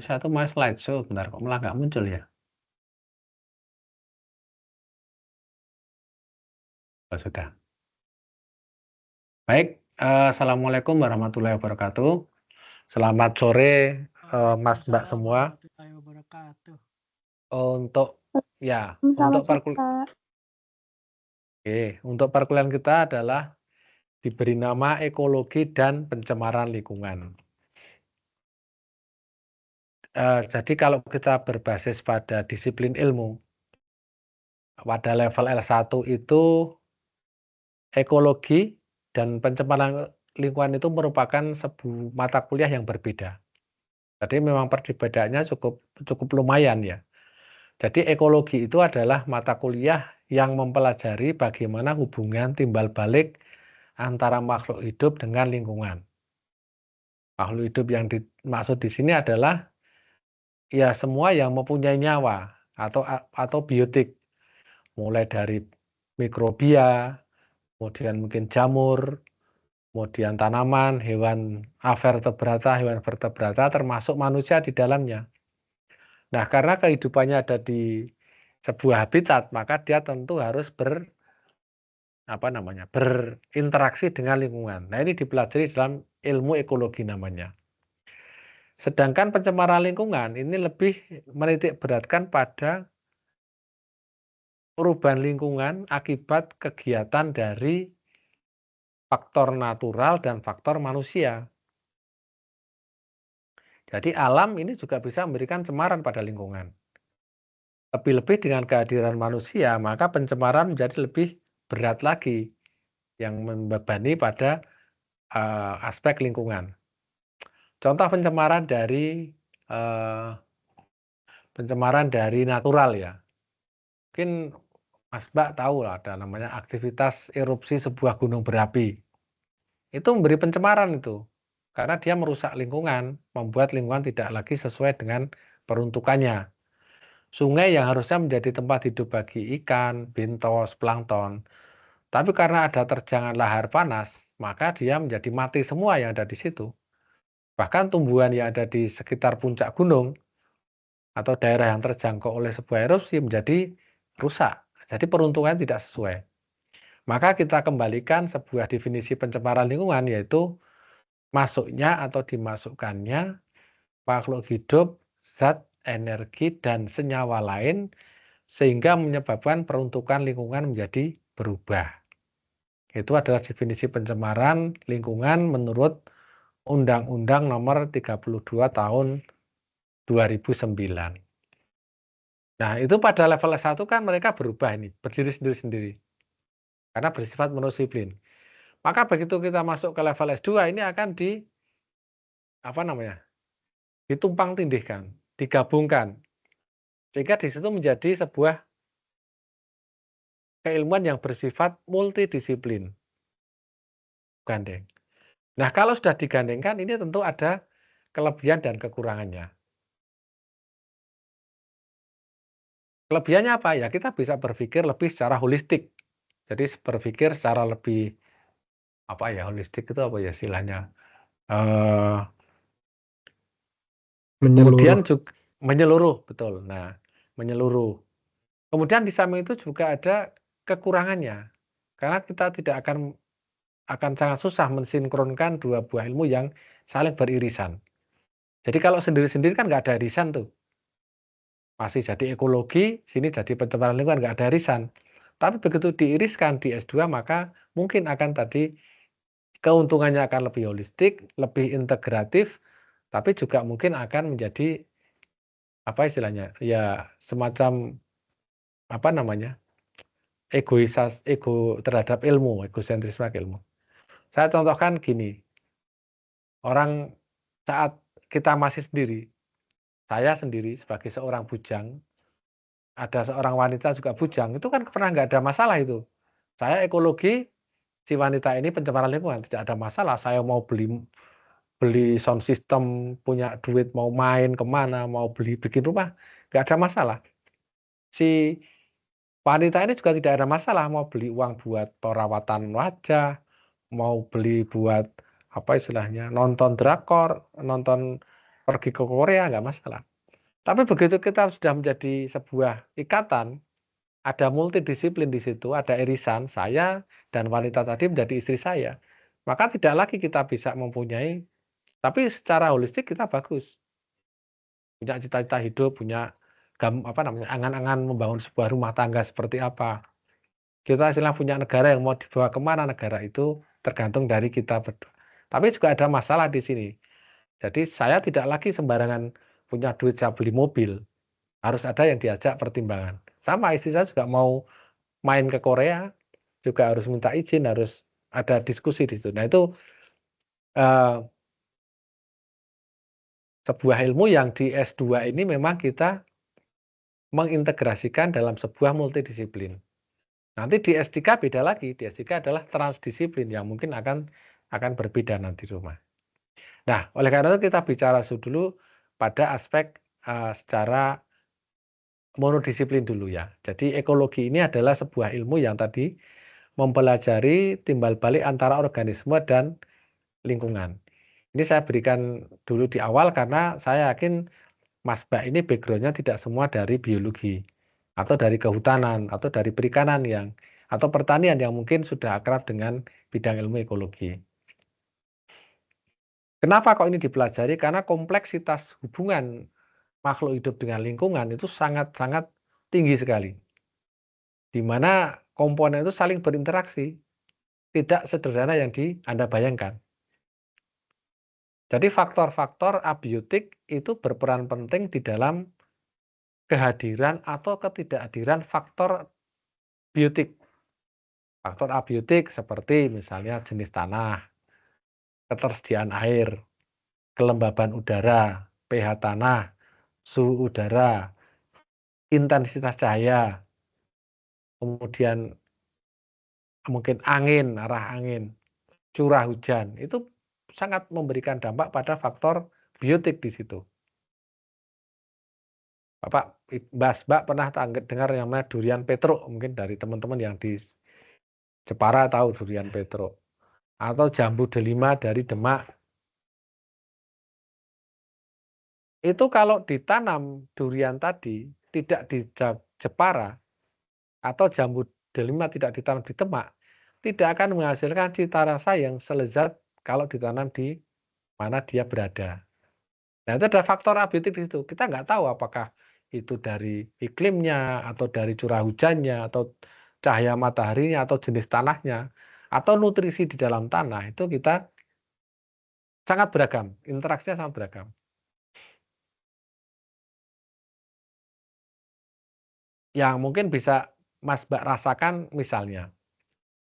Saya tuh mau slideshow, bentar kok malah nggak muncul ya? Oh, sudah. Baik, Assalamualaikum warahmatullahi wabarakatuh. Selamat sore, Mas Mbak Waalaikumsalam semua. warahmatullahi wabarakatuh. Untuk Selamat sore, Kak. untuk perkuliahan kita adalah diberi nama ekologi dan pencemaran lingkungan. Jadi kalau kita berbasis pada disiplin ilmu, pada level L1 itu ekologi dan pencemaran lingkungan itu merupakan sebuah mata kuliah yang berbeda. Jadi memang perbedaannya cukup lumayan ya. Jadi ekologi itu adalah mata kuliah yang mempelajari bagaimana hubungan timbal balik antara makhluk hidup dengan lingkungan. Makhluk hidup yang dimaksud di sini adalah ya semua yang mempunyai nyawa atau biotik, mulai dari mikrobia, kemudian mungkin jamur, kemudian tanaman, hewan vertebrata termasuk manusia di dalamnya. Nah, karena kehidupannya ada di sebuah habitat, maka dia tentu harus berinteraksi dengan lingkungan. Nah, ini dipelajari dalam ilmu ekologi namanya. Sedangkan pencemaran lingkungan ini lebih menitik beratkan pada perubahan lingkungan akibat kegiatan dari faktor natural dan faktor manusia. Jadi alam ini juga bisa memberikan cemaran pada lingkungan. Lebih-lebih dengan kehadiran manusia, maka pencemaran menjadi lebih berat lagi yang membebani pada aspek lingkungan. Contoh pencemaran dari natural ya. Mungkin Mas Mbak tahu lah ada namanya aktivitas erupsi sebuah gunung berapi. Itu memberi pencemaran itu. Karena dia merusak lingkungan, membuat lingkungan tidak lagi sesuai dengan peruntukannya. Sungai yang harusnya menjadi tempat hidup bagi ikan, bintos, plankton. Tapi karena ada terjangan lahar panas, maka dia menjadi mati semua yang ada di situ. Bahkan tumbuhan yang ada di sekitar puncak gunung atau daerah yang terjangkau oleh sebuah erupsi menjadi rusak. Jadi peruntungan tidak sesuai. Maka kita kembalikan sebuah definisi pencemaran lingkungan, yaitu masuknya atau dimasukkannya makhluk hidup, zat, energi, dan senyawa lain sehingga menyebabkan peruntukan lingkungan menjadi berubah. Itu adalah definisi pencemaran lingkungan menurut Undang-Undang Nomor 32 Tahun 2009. Nah, itu pada level S1 kan mereka berubah ini, berdiri sendiri-sendiri. Karena bersifat monodisiplin. Maka begitu kita masuk ke level S2 ini akan ditumpang tindihkan, digabungkan. Sehingga di situ menjadi sebuah keilmuan yang bersifat multidisiplin. Gandeng. Nah, kalau sudah digandengkan ini tentu ada kelebihan dan kekurangannya. Kelebihannya apa? Ya kita bisa berpikir lebih secara holistik. Jadi berpikir secara lebih holistik itu apa ya istilahnya? Kemudian juga menyeluruh, betul. Nah, menyeluruh. Kemudian di samping itu juga ada kekurangannya. Karena kita tidak akan sangat susah mensinkronkan dua buah ilmu yang saling beririsan. Jadi kalau sendiri-sendiri kan nggak ada irisan tuh. Masih jadi ekologi, sini jadi pencemaran lingkungan, nggak ada irisan. Tapi begitu diiriskan di S2 maka mungkin akan tadi keuntungannya akan lebih holistik, lebih integratif, tapi juga mungkin akan menjadi ya semacam ego terhadap ilmu, egosentrisme ilmu. Saya contohkan gini, orang saat kita masih sendiri, saya sendiri sebagai seorang bujang, ada seorang wanita juga bujang, itu kan pernah nggak ada masalah itu. Saya ekologi, si wanita ini pencemaran lingkungan, tidak ada masalah. Saya mau beli sound system, punya duit, mau main kemana, mau bikin rumah, nggak ada masalah. Si wanita ini juga tidak ada masalah, mau beli uang buat perawatan wajah, mau beli buat nonton drakor, nonton pergi ke Korea nggak masalah. Tapi begitu kita sudah menjadi sebuah ikatan, ada multidisiplin di situ, ada irisan saya dan wanita tadi menjadi istri saya, maka tidak lagi kita bisa mempunyai, tapi secara holistik kita bagus, punya cita-cita hidup, punya angan-angan membangun sebuah rumah tangga seperti apa. Kita istilah punya negara yang mau dibawa kemana negara itu tergantung dari kita berdua. Tapi juga ada masalah di sini. Jadi saya tidak lagi sembarangan punya duit saya beli mobil. Harus ada yang diajak pertimbangan. Sama istri saya juga mau main ke Korea, juga harus minta izin, harus ada diskusi di situ. Nah itu eh, sebuah ilmu yang di S2 ini memang kita mengintegrasikan dalam sebuah multidisiplin. Nanti di S3 beda lagi, di S3 adalah transdisiplin yang mungkin akan berbeda nanti rumah. Nah, oleh karena itu kita bicara dulu pada aspek secara monodisiplin dulu ya. Jadi ekologi ini adalah sebuah ilmu yang tadi mempelajari timbal balik antara organisme dan lingkungan. Ini saya berikan dulu di awal karena saya yakin Mas Mbak ini background-nya tidak semua dari biologi atau dari kehutanan atau dari perikanan atau pertanian yang mungkin sudah akrab dengan bidang ilmu ekologi. Kenapa kok ini dipelajari? Karena kompleksitas hubungan makhluk hidup dengan lingkungan itu sangat-sangat tinggi sekali. Di mana komponen itu saling berinteraksi, tidak sederhana yang Anda bayangkan. Jadi faktor-faktor abiotik itu berperan penting di dalam kehadiran atau ketidakhadiran faktor biotik. Faktor abiotik seperti misalnya jenis tanah, ketersediaan air, kelembaban udara, pH tanah, suhu udara, intensitas cahaya, kemudian mungkin angin, arah angin, curah hujan, itu sangat memberikan dampak pada faktor biotik di situ. Mbak pernah dengar yang namanya durian petruk, mungkin dari teman-teman yang di Jepara tahu durian petruk, atau jambu delima dari Demak. Itu kalau ditanam durian tadi tidak di Jepara atau jambu delima tidak ditanam di Demak, tidak akan menghasilkan cita rasa yang selezat kalau ditanam di mana dia berada. Nah, itu ada faktor abiotik di situ. Kita nggak tahu apakah itu dari iklimnya, atau dari curah hujannya, atau cahaya mataharinya, atau jenis tanahnya, atau nutrisi di dalam tanah. Itu kita sangat beragam, interaksinya sangat beragam. Yang mungkin bisa Mas Mbak rasakan misalnya,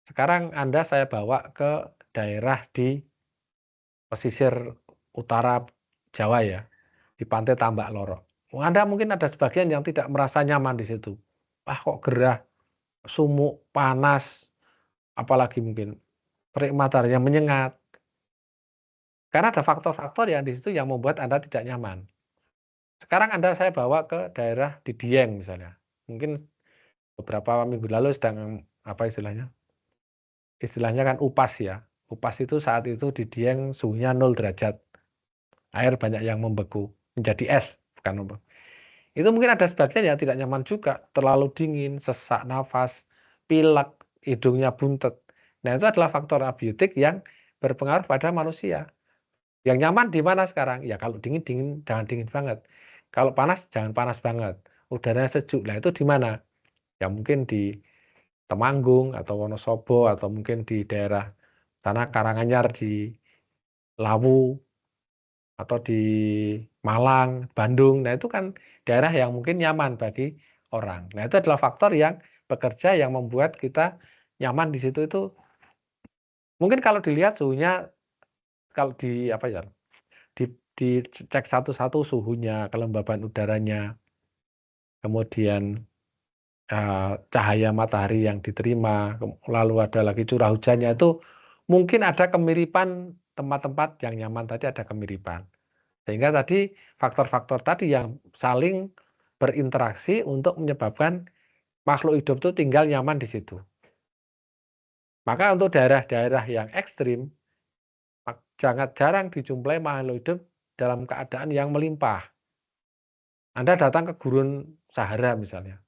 sekarang saya bawa ke daerah di pesisir utara Jawa ya, di pantai Tambak Loro. Anda mungkin ada sebagian yang tidak merasa nyaman di situ. Ah kok gerah, sumuk, panas, apalagi mungkin terik matahari yang menyengat. Karena ada faktor-faktor yang di situ yang membuat Anda tidak nyaman. Sekarang saya bawa ke daerah di Dieng misalnya. Mungkin beberapa minggu lalu sedang apa istilahnya? Istilahnya kan upas ya. Upas itu saat itu di Dieng suhunya 0 derajat. Air banyak yang membeku, menjadi es, bukan membeku. Itu mungkin ada sebagian yang tidak nyaman juga, terlalu dingin, sesak nafas, pilek, hidungnya buntet. Nah, itu adalah faktor abiotik yang berpengaruh pada manusia. Yang nyaman di mana sekarang? Ya kalau dingin, jangan dingin banget. Kalau panas, jangan panas banget. Udaranya sejuk. Nah, itu di mana? Ya mungkin di Temanggung atau Wonosobo atau mungkin di daerah sana Karanganyar di Lawu atau di Malang, Bandung. Nah, itu kan daerah yang mungkin nyaman bagi orang. Nah, itu adalah faktor yang bekerja yang membuat kita nyaman di situ itu. Mungkin kalau dilihat suhunya kalau di apa ya? Di dicek satu-satu suhunya, kelembaban udaranya, kemudian cahaya matahari yang diterima, lalu ada lagi curah hujannya itu mungkin ada kemiripan tempat-tempat yang nyaman tadi ada kemiripan. Sehingga tadi faktor-faktor tadi yang saling berinteraksi untuk menyebabkan makhluk hidup itu tinggal nyaman di situ. Maka untuk daerah-daerah yang ekstrim, jarang dijumpai makhluk hidup dalam keadaan yang melimpah. Anda datang ke gurun Sahara misalnya,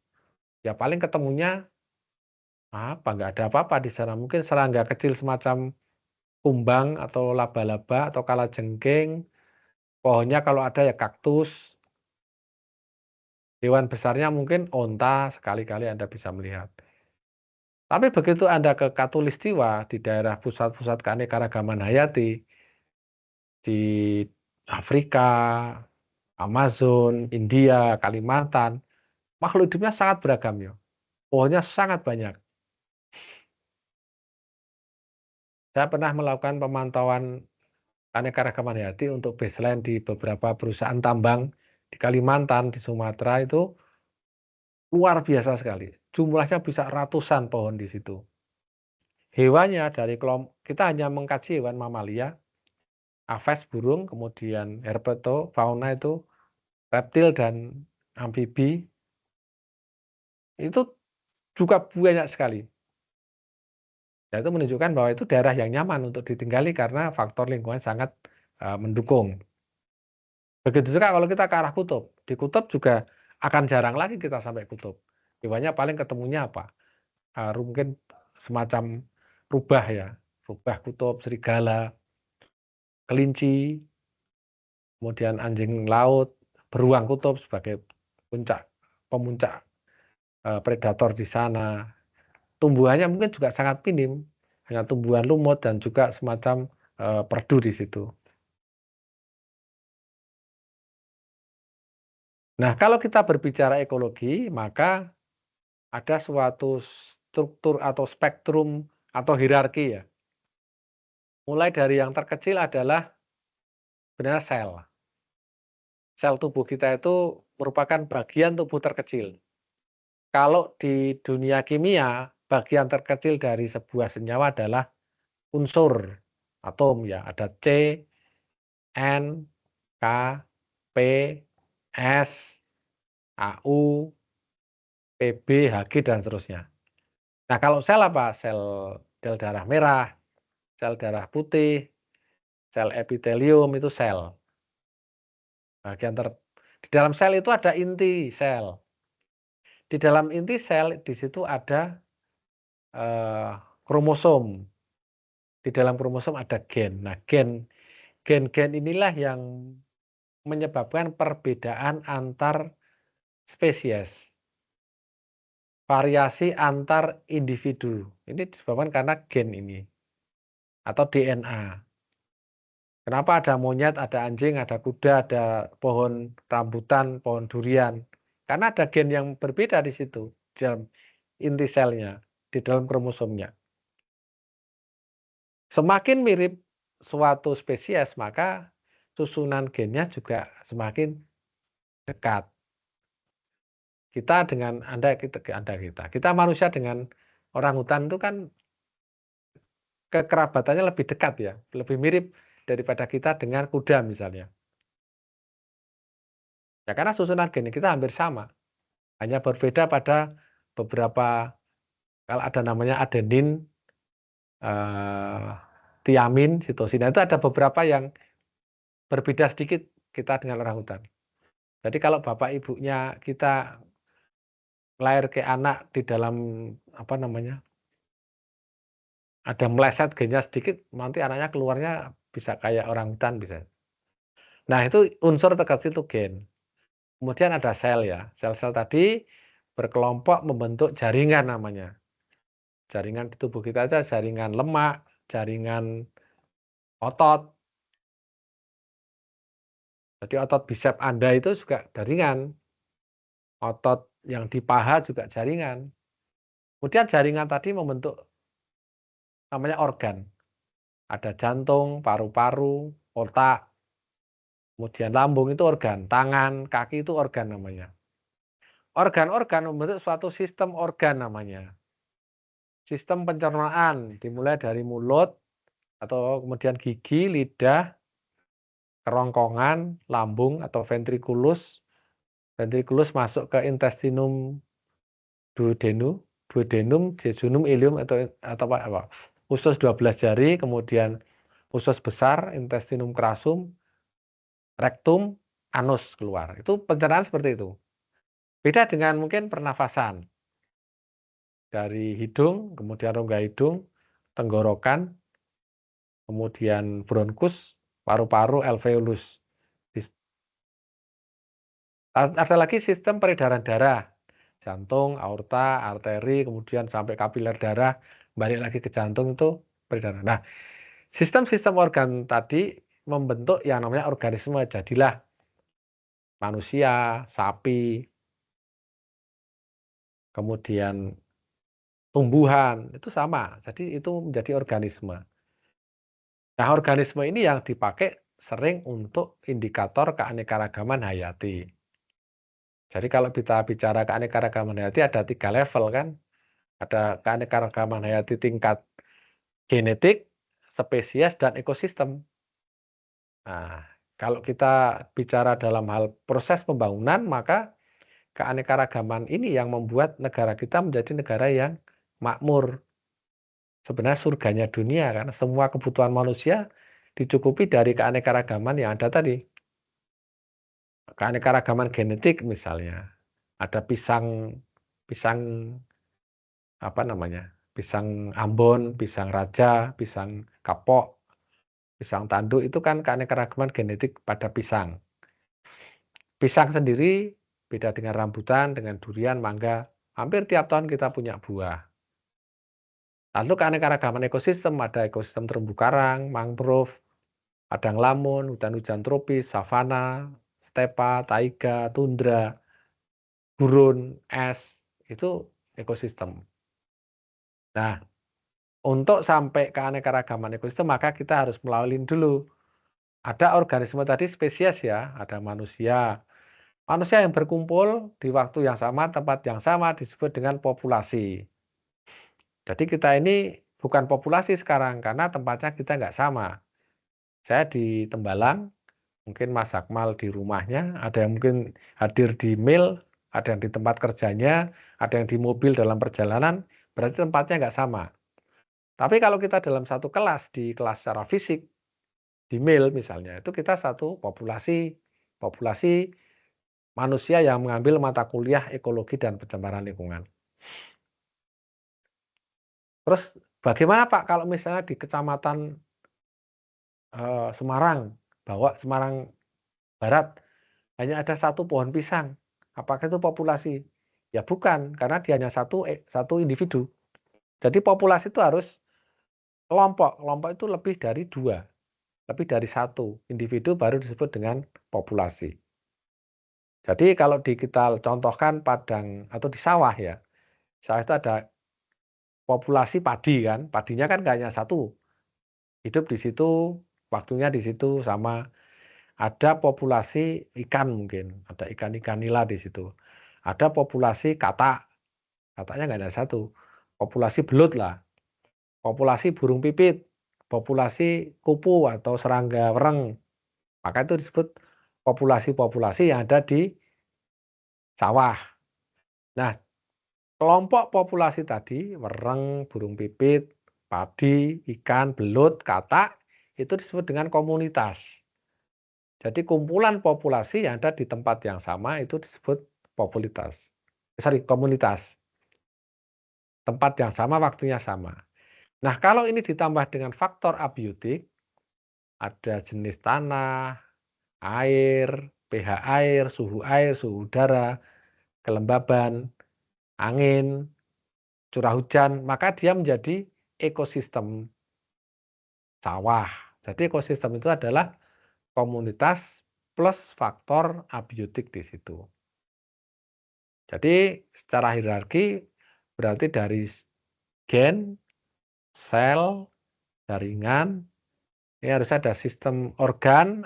ya paling ketemunya apa, nggak ada apa-apa di sana. Mungkin serangga kecil semacam kumbang atau laba-laba atau kalajengking, pohonnya kalau ada ya kaktus, hewan besarnya mungkin onta, sekali-kali Anda bisa melihat. Tapi begitu Anda ke Katulistiwa di daerah pusat-pusat keanekaragaman hayati di Afrika, Amazon, India, Kalimantan, makhluk hidupnya sangat beragam ya. Pohonnya sangat banyak. Saya pernah melakukan pemantauan keanekaragaman hayati untuk baseline di beberapa perusahaan tambang di Kalimantan, di Sumatera itu luar biasa sekali. Jumlahnya bisa ratusan pohon di situ. Hewannya dari kelompok kita hanya mengkaji hewan mamalia, aves burung, kemudian herpeto, fauna itu reptil dan amfibi, itu juga banyak sekali. Dan itu menunjukkan bahwa itu daerah yang nyaman untuk ditinggali karena faktor lingkungan sangat mendukung. Begitu juga kalau kita ke arah kutub. Di kutub juga akan jarang lagi kita sampai kutub. Hewannya paling ketemunya apa? Mungkin semacam rubah ya, rubah kutub, serigala, kelinci, kemudian anjing laut, beruang kutub sebagai pemuncak predator di sana. Tumbuhannya mungkin juga sangat minim, hanya tumbuhan lumut dan juga semacam perdu di situ. Nah, kalau kita berbicara ekologi, maka ada suatu struktur atau spektrum atau hierarki ya. Mulai dari yang terkecil adalah sebenarnya sel. Sel tubuh kita itu merupakan bagian tubuh terkecil. Kalau di dunia kimia, bagian terkecil dari sebuah senyawa adalah unsur atom ya. Ada C, N, K, P, S, AU, PB, Hg, dan seterusnya. Nah, kalau sel apa? Sel darah merah, sel darah putih, sel epitelium itu sel. Di dalam sel itu ada inti sel. Di dalam inti sel di situ ada kromosom. Di dalam kromosom ada gen. Nah, gen inilah yang menyebabkan perbedaan antar spesies. Variasi antar individu. Ini disebabkan karena gen ini atau DNA. Kenapa ada monyet, ada anjing, ada kuda, ada pohon rambutan, pohon durian? Karena ada gen yang berbeda di situ, di dalam inti selnya, di dalam kromosomnya. Semakin mirip suatu spesies, maka susunan gennya juga semakin dekat. Kita dengan kita manusia dengan orang hutan itu kan kekerabatannya lebih dekat ya, lebih mirip daripada kita dengan kuda misalnya. Ya karena susunan gen kita hampir sama. Hanya berbeda pada beberapa, kalau ada namanya adenin, tiamin, sitosina, itu ada beberapa yang berbeda sedikit kita dengan orang hutan. Jadi kalau bapak ibunya kita lahir ke anak di dalam apa namanya, ada meleset gennya sedikit, nanti anaknya keluarnya bisa kayak orang hutan bisa. Nah itu unsur terkecil itu gen. Kemudian ada sel ya, sel-sel tadi berkelompok membentuk jaringan namanya. Jaringan di tubuh kita ada jaringan lemak, jaringan otot. Jadi otot bisep Anda itu juga jaringan. Otot yang di paha juga jaringan. Kemudian jaringan tadi membentuk namanya organ. Ada jantung, paru-paru, otak, kemudian lambung itu organ, tangan, kaki itu organ namanya. Organ-organ membentuk suatu sistem organ namanya. Sistem pencernaan dimulai dari mulut atau kemudian gigi, lidah, kerongkongan, lambung atau ventriculus. Ventriculus masuk ke intestinum duodenum, jejunum, ileum atau apa? Usus 12 jari, kemudian usus besar, intestinum crassum, rektum, anus keluar. Itu pencernaan seperti itu. Beda dengan mungkin pernafasan. Dari hidung, kemudian rongga hidung, tenggorokan, kemudian bronkus, paru-paru, alveolus. Ada lagi sistem peredaran darah. Jantung, aorta, arteri, kemudian sampai kapiler darah, balik lagi ke jantung itu peredaran. Nah, sistem-sistem organ tadi membentuk yang namanya organisme. Jadilah manusia, sapi, kemudian tumbuhan, itu sama. Jadi itu menjadi organisme. Nah, organisme ini yang dipakai sering untuk indikator keanekaragaman hayati. Jadi kalau kita bicara keanekaragaman hayati ada 3 level kan. Ada keanekaragaman hayati tingkat genetik, spesies, dan ekosistem. Nah, kalau kita bicara dalam hal proses pembangunan, maka keanekaragaman ini yang membuat negara kita menjadi negara yang makmur. Sebenarnya surganya dunia karena semua kebutuhan manusia dicukupi dari keanekaragaman yang ada tadi. Keanekaragaman genetik misalnya, ada pisang pisang apa namanya? Pisang Ambon, pisang Raja, pisang Kapok, pisang tanduk itu kan keanekaragaman genetik pada pisang. Pisang sendiri beda dengan rambutan, dengan durian, mangga. Hampir tiap tahun kita punya buah. Lalu keanekaragaman ekosistem, ada ekosistem terumbu karang, mangrove, padang lamun, hutan-hujan tropis, savana, stepa, taiga, tundra, gurun, es, itu ekosistem. Nah, untuk sampai keanekaragaman ekosistem, maka kita harus melalui dulu. Ada organisme tadi spesies ya, ada manusia. Manusia yang berkumpul di waktu yang sama, tempat yang sama disebut dengan populasi. Jadi kita ini bukan populasi sekarang karena tempatnya kita nggak sama. Saya di Tembalang, mungkin Mas Akmal di rumahnya, ada yang mungkin hadir di mil, ada yang di tempat kerjanya, ada yang di mobil dalam perjalanan, berarti tempatnya nggak sama. Tapi kalau kita dalam satu kelas, di kelas secara fisik, di mil misalnya, itu kita satu populasi, populasi manusia yang mengambil mata kuliah ekologi dan pencemaran lingkungan. Terus bagaimana Pak kalau misalnya di kecamatan Semarang, Semarang Barat, hanya ada satu pohon pisang, apakah itu populasi? Ya bukan, karena dia hanya satu individu. Jadi populasi itu harus kelompok, kelompok itu lebih dari 2, lebih dari 1 individu baru disebut dengan populasi. Jadi kalau kita contohkan padang atau di sawah ya, sawah itu ada populasi padi kan, padinya kan nggak hanya satu, hidup di situ, waktunya di situ sama. Ada populasi ikan mungkin, ada ikan-ikan nila di situ. Ada populasi katak, kataknya nggak ada satu. Populasi belut lah, populasi burung pipit, populasi kupu atau serangga wereng. Maka itu disebut populasi-populasi yang ada di sawah. Nah, kelompok populasi tadi, wereng, burung pipit, padi, ikan, belut, katak, itu disebut dengan komunitas. Jadi kumpulan populasi yang ada di tempat yang sama itu disebut komunitas. Tempat yang sama, waktunya sama. Nah, kalau ini ditambah dengan faktor abiotik, ada jenis tanah, air, pH air, suhu udara, kelembaban, angin, curah hujan, maka dia menjadi ekosistem sawah. Jadi ekosistem itu adalah komunitas plus faktor abiotik di situ. Jadi secara hierarki berarti dari gen, sel, jaringan, ini harus ada sistem organ,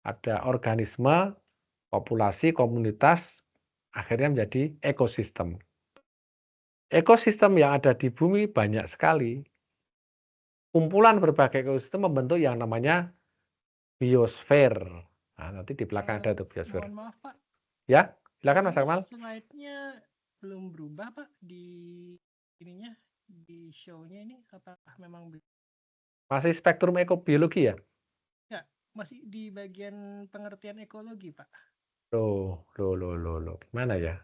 ada organisme, populasi, komunitas, akhirnya menjadi ekosistem. Ekosistem yang ada di bumi banyak sekali. Kumpulan berbagai ekosistem membentuk yang namanya biosfer. Nah, nanti di belakang ada tuh biosfer. Mohon maaf Pak. Ya, silakan Mas Akmal. Slide-nya belum berubah Pak di ininya, di show-nya ini apakah memang Masih spektrum ekobiologi ya? Ya, masih di bagian pengertian ekologi, Pak. Loh, gimana ya?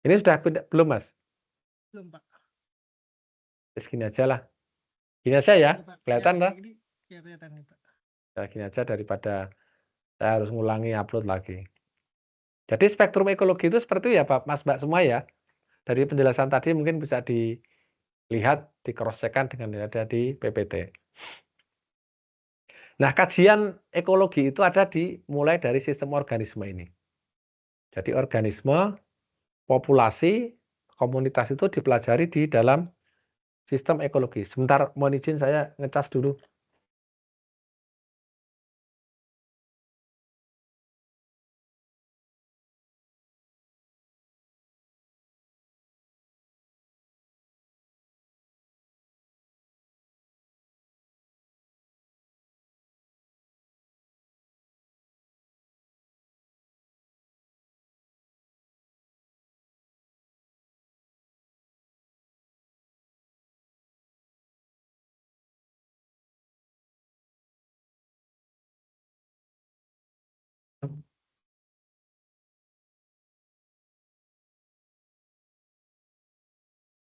Ini sudah belum, Mas? Belum, Pak. Gini aja lah. Gini aja ya, Ini, Pak. kelihatan Ya, lah. ini ya kelihatan nih, Pak. Ya, gini aja daripada saya harus ngulangi upload lagi. Jadi spektrum ekologi itu seperti itu ya Pak, Mas, Mbak semua ya. Dari penjelasan tadi mungkin bisa dilihat, di cross check-kan dengan yang ada di PPT. Nah, kajian ekologi itu ada mulai dari sistem organisme ini. Jadi organisme, populasi, komunitas itu dipelajari di dalam sistem ekologi. Sebentar, mohon izin saya ngecas dulu.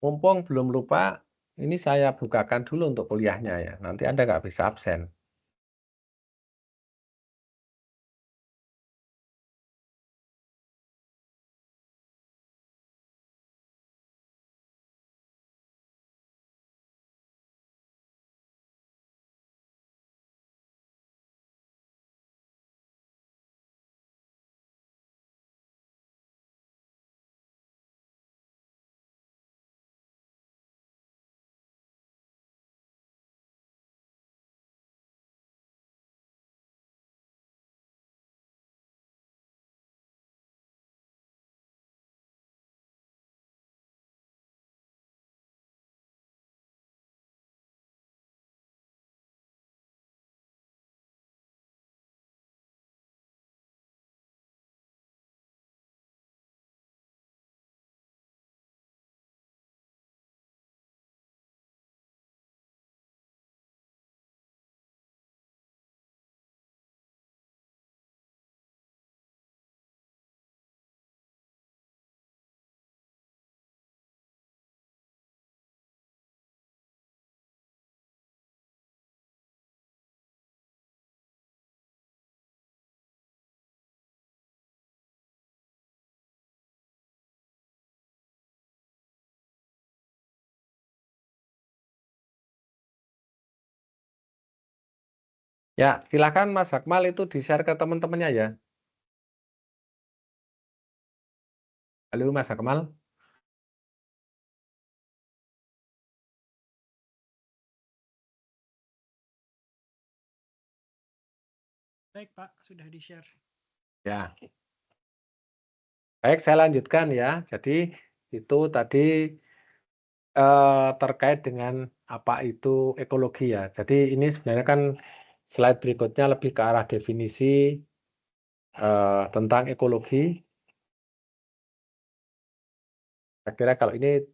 Mumpung belum lupa, ini saya bukakan dulu untuk kuliahnya ya. Nanti Anda nggak bisa absen. Ya, silakan Mas Akmal itu di-share ke teman-temannya ya. Halo Mas Akmal. Baik, Pak. Sudah di-share. Ya. Baik, saya lanjutkan ya. Jadi itu tadi terkait dengan apa itu ekologi ya. Jadi ini sebenarnya kan slide berikutnya lebih ke arah definisi tentang ekologi. Saya kira kalau ini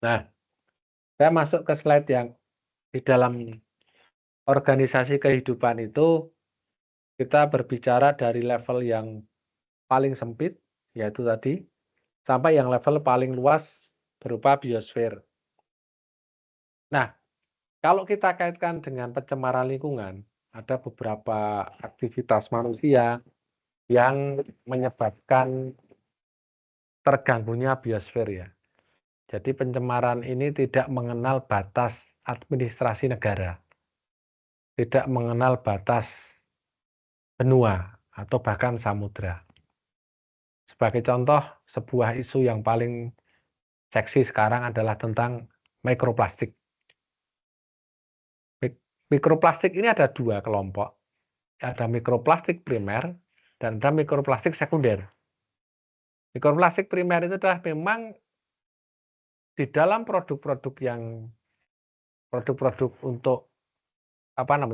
nah, saya masuk ke slide yang di dalam organisasi kehidupan itu kita berbicara dari level yang paling sempit, yaitu tadi, sampai yang level paling luas berupa biosfer. Nah, kalau kita kaitkan dengan pencemaran lingkungan, ada beberapa aktivitas manusia yang menyebabkan terganggunya biosfer ya. Jadi pencemaran ini tidak mengenal batas administrasi negara, tidak mengenal batas benua atau bahkan samudra. Sebagai contoh, sebuah isu yang paling seksi sekarang adalah tentang mikroplastik. Mikroplastik ini ada dua kelompok. Ada mikroplastik primer dan ada mikroplastik sekunder. Mikroplastik primer itu adalah memang di dalam produk-produk untuk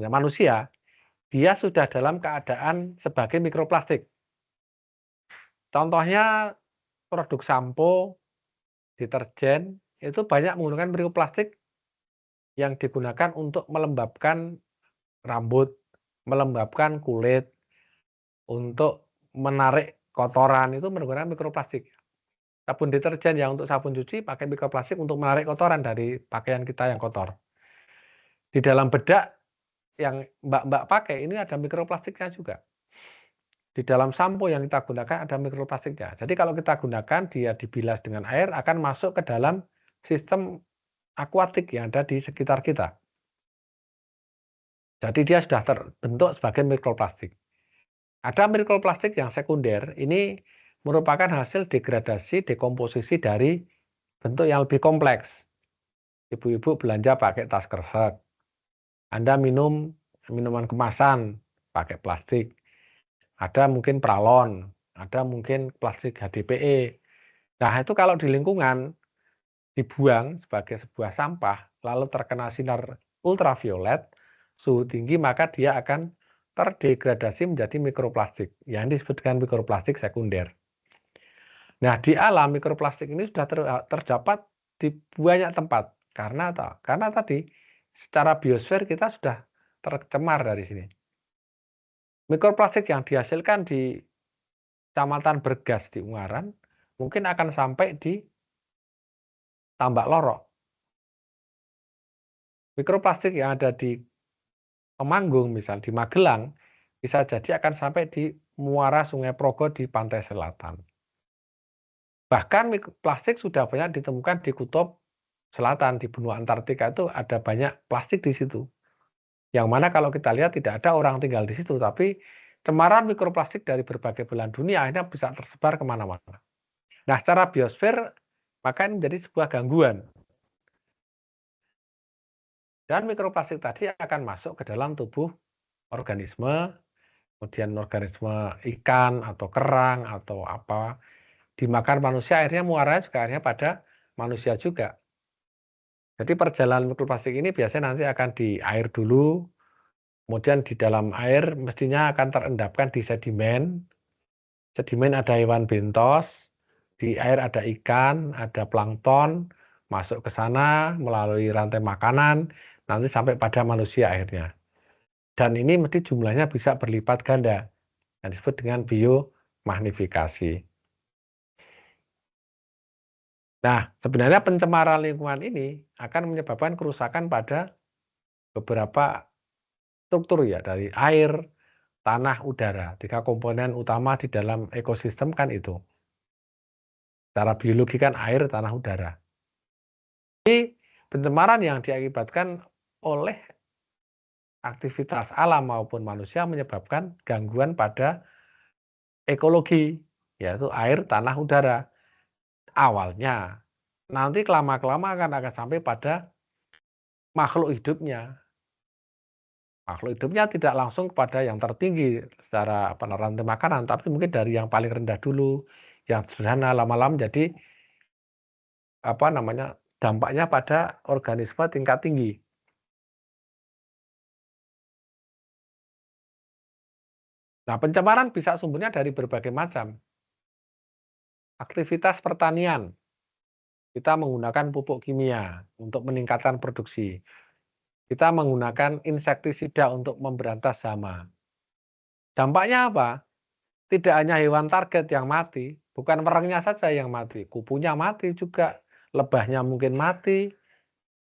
manusia dia sudah dalam keadaan sebagai mikroplastik. Contohnya produk sampo, deterjen, itu banyak menggunakan mikroplastik yang digunakan untuk melembabkan rambut, melembabkan kulit, untuk menarik kotoran itu menggunakan mikroplastik. Sabun deterjen yang untuk sabun cuci pakai mikroplastik untuk menarik kotoran dari pakaian kita yang kotor. Di dalam bedak yang mbak-mbak pakai ini ada mikroplastiknya juga. Di dalam sampo yang kita gunakan ada mikroplastiknya. Jadi kalau kita gunakan dia dibilas dengan air akan masuk ke dalam sistem akuatik yang ada di sekitar kita. Jadi dia sudah terbentuk sebagai mikroplastik. Ada mikroplastik yang sekunder, ini merupakan hasil degradasi, dekomposisi dari bentuk yang lebih kompleks. Ibu-ibu belanja pakai tas kresek. Anda minum minuman kemasan pakai plastik. Ada mungkin pralon, ada mungkin plastik HDPE. Nah, itu kalau di lingkungan dibuang sebagai sebuah sampah, lalu terkena sinar ultraviolet, suhu tinggi, maka dia akan terdegradasi menjadi mikroplastik, yang disebut dengan mikroplastik sekunder. Nah, di alam mikroplastik ini sudah terdapat di banyak tempat. Karena apa? Karena tadi secara biosfer kita sudah tercemar dari sini. Mikroplastik yang dihasilkan di Kecamatan Bergas di Ungaran mungkin akan sampai di Tambak Lorok. Mikroplastik yang ada di Temanggung, misal di Magelang, bisa jadi akan sampai di muara Sungai Progo di pantai selatan. Bahkan plastik sudah banyak ditemukan di kutub selatan, di benua Antartika itu ada banyak plastik di situ. Yang mana kalau kita lihat tidak ada orang tinggal di situ, tapi cemaran mikroplastik dari berbagai belahan dunia akhirnya bisa tersebar kemana-mana. Nah, secara biosfer, maka ini menjadi sebuah gangguan. Dan mikroplastik tadi akan masuk ke dalam tubuh organisme, kemudian organisme ikan atau kerang atau apa, dimakan manusia, akhirnya muaranya juga akhirnya pada manusia juga. Jadi perjalanan mikroplastik ini biasanya nanti akan di air dulu, kemudian di dalam air mestinya akan terendapkan di sedimen. Sedimen ada hewan bentos, di air ada ikan, ada plankton, masuk ke sana melalui rantai makanan, nanti sampai pada manusia akhirnya. Dan ini mesti jumlahnya bisa berlipat ganda, yang disebut dengan biomagnifikasi. Nah, sebenarnya pencemaran lingkungan ini akan menyebabkan kerusakan pada beberapa struktur ya, dari air, tanah, udara. 3 komponen utama di dalam ekosistem kan itu. Secara biologi kan air, tanah, udara. Jadi pencemaran yang diakibatkan oleh aktivitas alam maupun manusia menyebabkan gangguan pada ekologi, yaitu air, tanah, udara. Awalnya, nanti kelamaan akan sampai pada makhluk hidupnya. Makhluk hidupnya tidak langsung kepada yang tertinggi secara rantai makanan, tapi mungkin dari yang paling rendah dulu, yang sederhana, lama-lama jadi dampaknya pada organisme tingkat tinggi. Nah, pencemaran bisa sumbernya dari berbagai macam. Aktivitas pertanian, kita menggunakan pupuk kimia untuk meningkatkan produksi. Kita menggunakan insektisida untuk memberantas hama. Dampaknya apa? Tidak hanya hewan target yang mati, bukan werengnya saja yang mati, kupunya mati juga, lebahnya mungkin mati,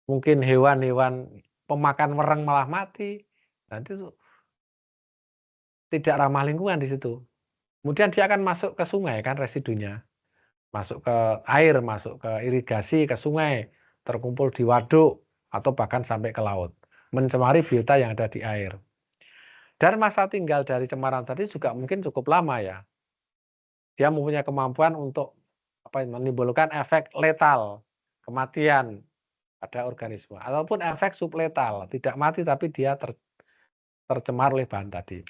mungkin hewan-hewan pemakan wereng malah mati. Nanti itu tidak ramah lingkungan di situ. Kemudian dia akan masuk ke sungai kan residunya. Masuk ke air, masuk ke irigasi, ke sungai, terkumpul di waduk, atau bahkan sampai ke laut. Mencemari biota yang ada di air. Dan masa tinggal dari cemaran tadi juga mungkin cukup lama ya. Dia mempunyai kemampuan untuk menimbulkan efek letal, kematian pada organisme. Ataupun efek subletal, tidak mati tapi dia tercemar oleh bahan tadi.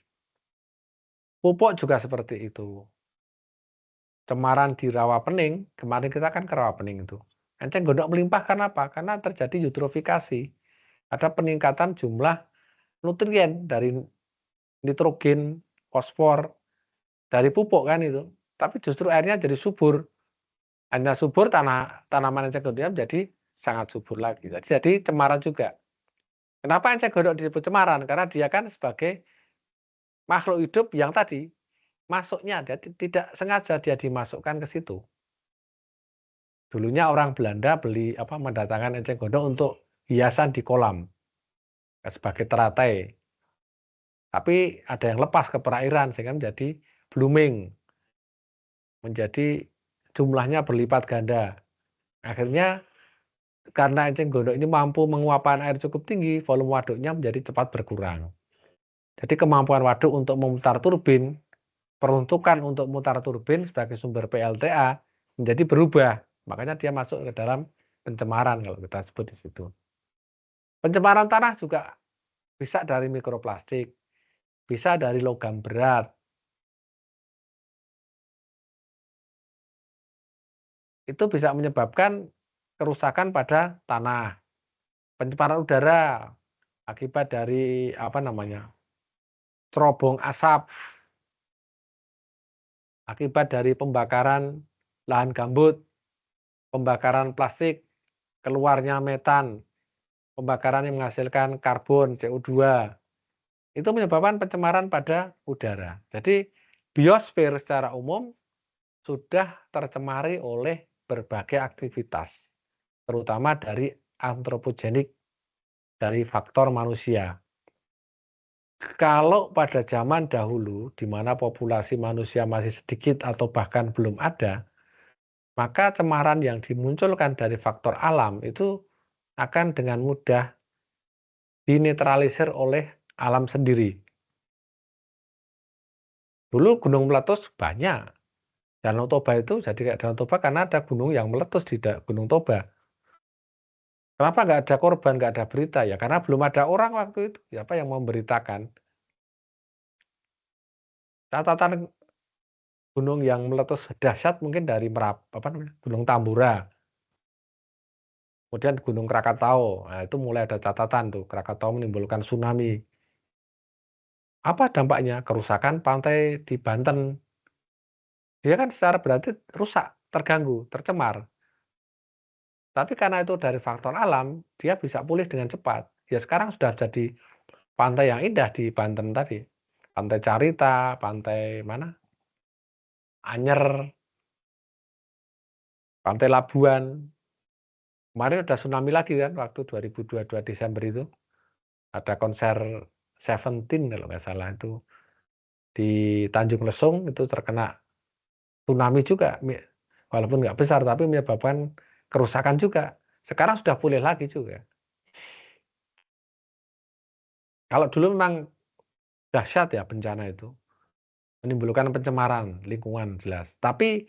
Pupuk juga seperti itu. Cemaran di rawa pening, kemarin kita kan ke rawa pening itu. Enceng gondok melimpah karena apa? Karena terjadi eutrofikasi. Ada peningkatan jumlah nutrien dari nitrogen, fosfor dari pupuk kan itu. Tapi justru airnya jadi subur. Hanya subur tanaman enceng gondoknya menjadi sangat subur lagi. Jadi cemaran juga. Kenapa enceng gondok disebut cemaran? Karena dia kan sebagai makhluk hidup yang tadi masuknya dia tidak sengaja dia dimasukkan ke situ. Dulunya orang Belanda mendatangkan enceng gondok untuk hiasan di kolam sebagai teratai. Tapi ada yang lepas ke perairan sehingga menjadi blooming. Menjadi jumlahnya berlipat ganda. Akhirnya karena enceng gondok ini mampu menguapkan air cukup tinggi, volume waduknya menjadi cepat berkurang. Jadi kemampuan waduk untuk memutar turbin, peruntukan untuk memutar turbin sebagai sumber PLTA menjadi berubah. Makanya dia masuk ke dalam pencemaran kalau kita sebut di situ. Pencemaran tanah juga bisa dari mikroplastik, bisa dari logam berat. Itu bisa menyebabkan kerusakan pada tanah. Pencemaran udara akibat dari cerobong asap, akibat dari pembakaran lahan gambut, pembakaran plastik, keluarnya metan, pembakaran yang menghasilkan karbon, CO2. Itu menyebabkan pencemaran pada udara. Jadi biosfer secara umum sudah tercemari oleh berbagai aktivitas, terutama dari antropogenik, dari faktor manusia. Kalau pada zaman dahulu, di mana populasi manusia masih sedikit atau bahkan belum ada, maka cemaran yang dimunculkan dari faktor alam itu akan dengan mudah dinetralisir oleh alam sendiri. Dulu gunung meletus banyak. Danau Toba itu jadi kayak Danau Toba karena ada gunung yang meletus di Gunung Toba. Kenapa nggak ada korban, nggak ada berita? Ya karena belum ada orang waktu itu. Siapa yang memberitakan? Catatan gunung yang meletus dahsyat mungkin dari Gunung Tambora. Kemudian Gunung Krakatau. Nah, itu mulai ada catatan tuh. Krakatau menimbulkan tsunami. Apa dampaknya? Kerusakan pantai di Banten. Dia kan secara berarti rusak, terganggu, tercemar. Tapi karena itu dari faktor alam, dia bisa pulih dengan cepat. Ya sekarang sudah jadi pantai yang indah di Banten tadi. Pantai Carita, pantai mana? Anyer, pantai Labuan. Kemarin ada tsunami lagi kan waktu 2022 Desember itu. Ada konser Seventeen kalau nggak salah itu di Tanjung Lesung itu terkena tsunami juga. Walaupun nggak besar tapi menyebabkan kerusakan juga. Sekarang sudah pulih lagi juga. Kalau dulu memang dahsyat ya bencana itu. Menimbulkan pencemaran lingkungan jelas. Tapi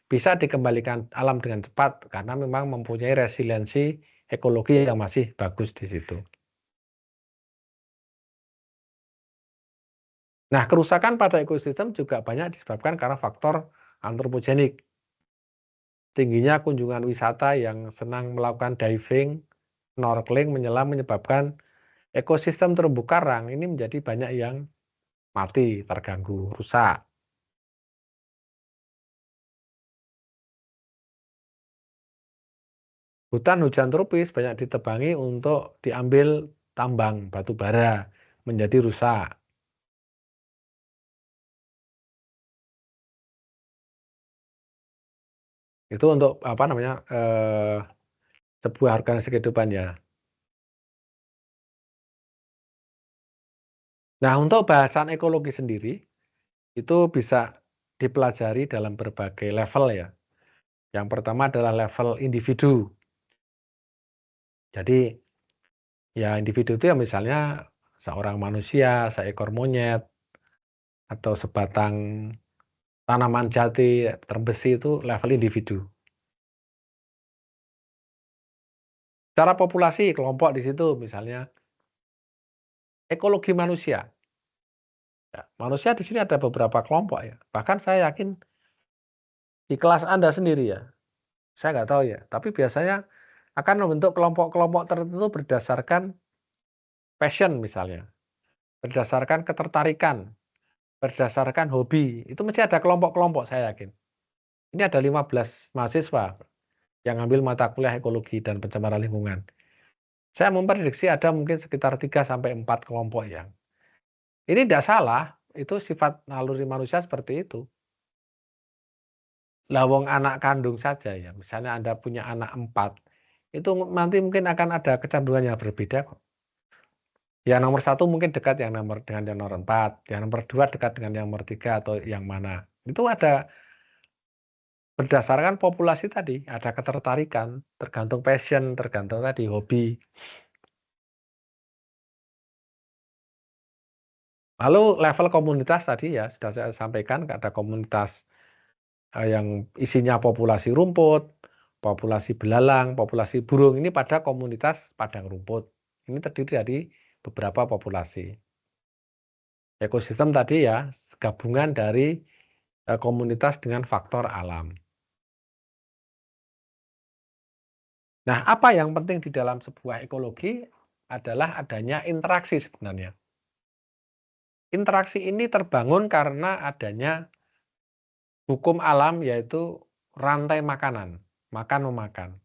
bisa dikembalikan alam dengan cepat karena memang mempunyai resiliensi ekologi yang masih bagus di situ. Nah, kerusakan pada ekosistem juga banyak disebabkan karena faktor antropogenik. Tingginya kunjungan wisata yang senang melakukan diving, snorkeling, menyelam menyebabkan ekosistem terumbu karang ini menjadi banyak yang mati, terganggu, rusak. Hutan hujan tropis banyak ditebangi untuk diambil tambang batu bara menjadi rusak. Itu untuk sebuah organisasi kehidupan ya. Nah, untuk bahasan ekologi sendiri itu bisa dipelajari dalam berbagai level ya. Yang pertama adalah level individu. Jadi ya individu itu ya misalnya seorang manusia, seekor monyet, atau sebatang tanaman jati, terbesi itu level individu. Secara populasi kelompok di situ misalnya ekologi manusia. Ya, manusia di sini ada beberapa kelompok ya. Bahkan saya yakin di kelas Anda sendiri ya, saya nggak tahu ya. Tapi biasanya akan membentuk kelompok-kelompok tertentu berdasarkan passion misalnya. berdasarkan ketertarikan, berdasarkan hobi. Itu mesti ada kelompok-kelompok saya yakin. Ini ada 15 mahasiswa yang ambil mata kuliah ekologi dan pencemaran lingkungan. Saya memprediksi ada mungkin sekitar 3 sampai 4 kelompok yang ini tidak salah, itu sifat naluri manusia seperti itu. Lah wong anak kandung saja ya, misalnya Anda punya anak 4, itu nanti mungkin akan ada kecenderungan yang berbeda kok. Yang nomor 1 mungkin dekat dengan yang nomor 4, yang nomor 2 dekat dengan yang nomor 3 atau yang mana. Itu ada berdasarkan populasi tadi, ada ketertarikan, tergantung passion, tergantung tadi hobi. Lalu level komunitas tadi ya sudah saya sampaikan, ada komunitas yang isinya populasi rumput, populasi belalang, populasi burung, ini pada komunitas padang rumput. Ini terdiri dari beberapa populasi. Ekosistem tadi ya gabungan dari komunitas dengan faktor alam. Nah, apa yang penting di dalam sebuah ekologi adalah adanya interaksi sebenarnya. Interaksi ini terbangun karena adanya hukum alam yaitu rantai makanan, makan-memakan.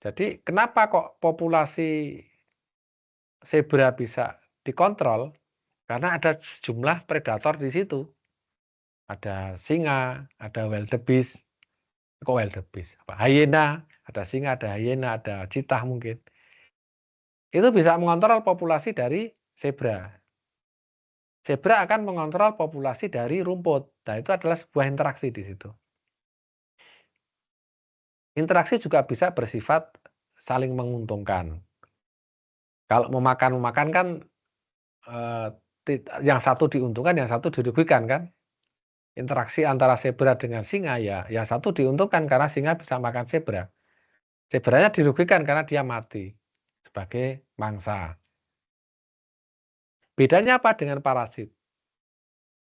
Jadi kenapa kok populasi zebra bisa dikontrol? Karena ada sejumlah predator di situ. Ada singa, ada wildebeest, kok wildebeest? Hyena, ada singa, ada hyena, ada cheetah mungkin. Itu bisa mengontrol populasi dari zebra. Zebra akan mengontrol populasi dari rumput. Nah, itu adalah sebuah interaksi di situ. Interaksi juga bisa bersifat saling menguntungkan. Kalau memakan kan yang satu diuntungkan, yang satu dirugikan kan. Interaksi antara zebra dengan singa ya, yang satu diuntungkan karena singa bisa makan zebra. Zebranya dirugikan karena dia mati sebagai mangsa. Bedanya apa dengan parasit?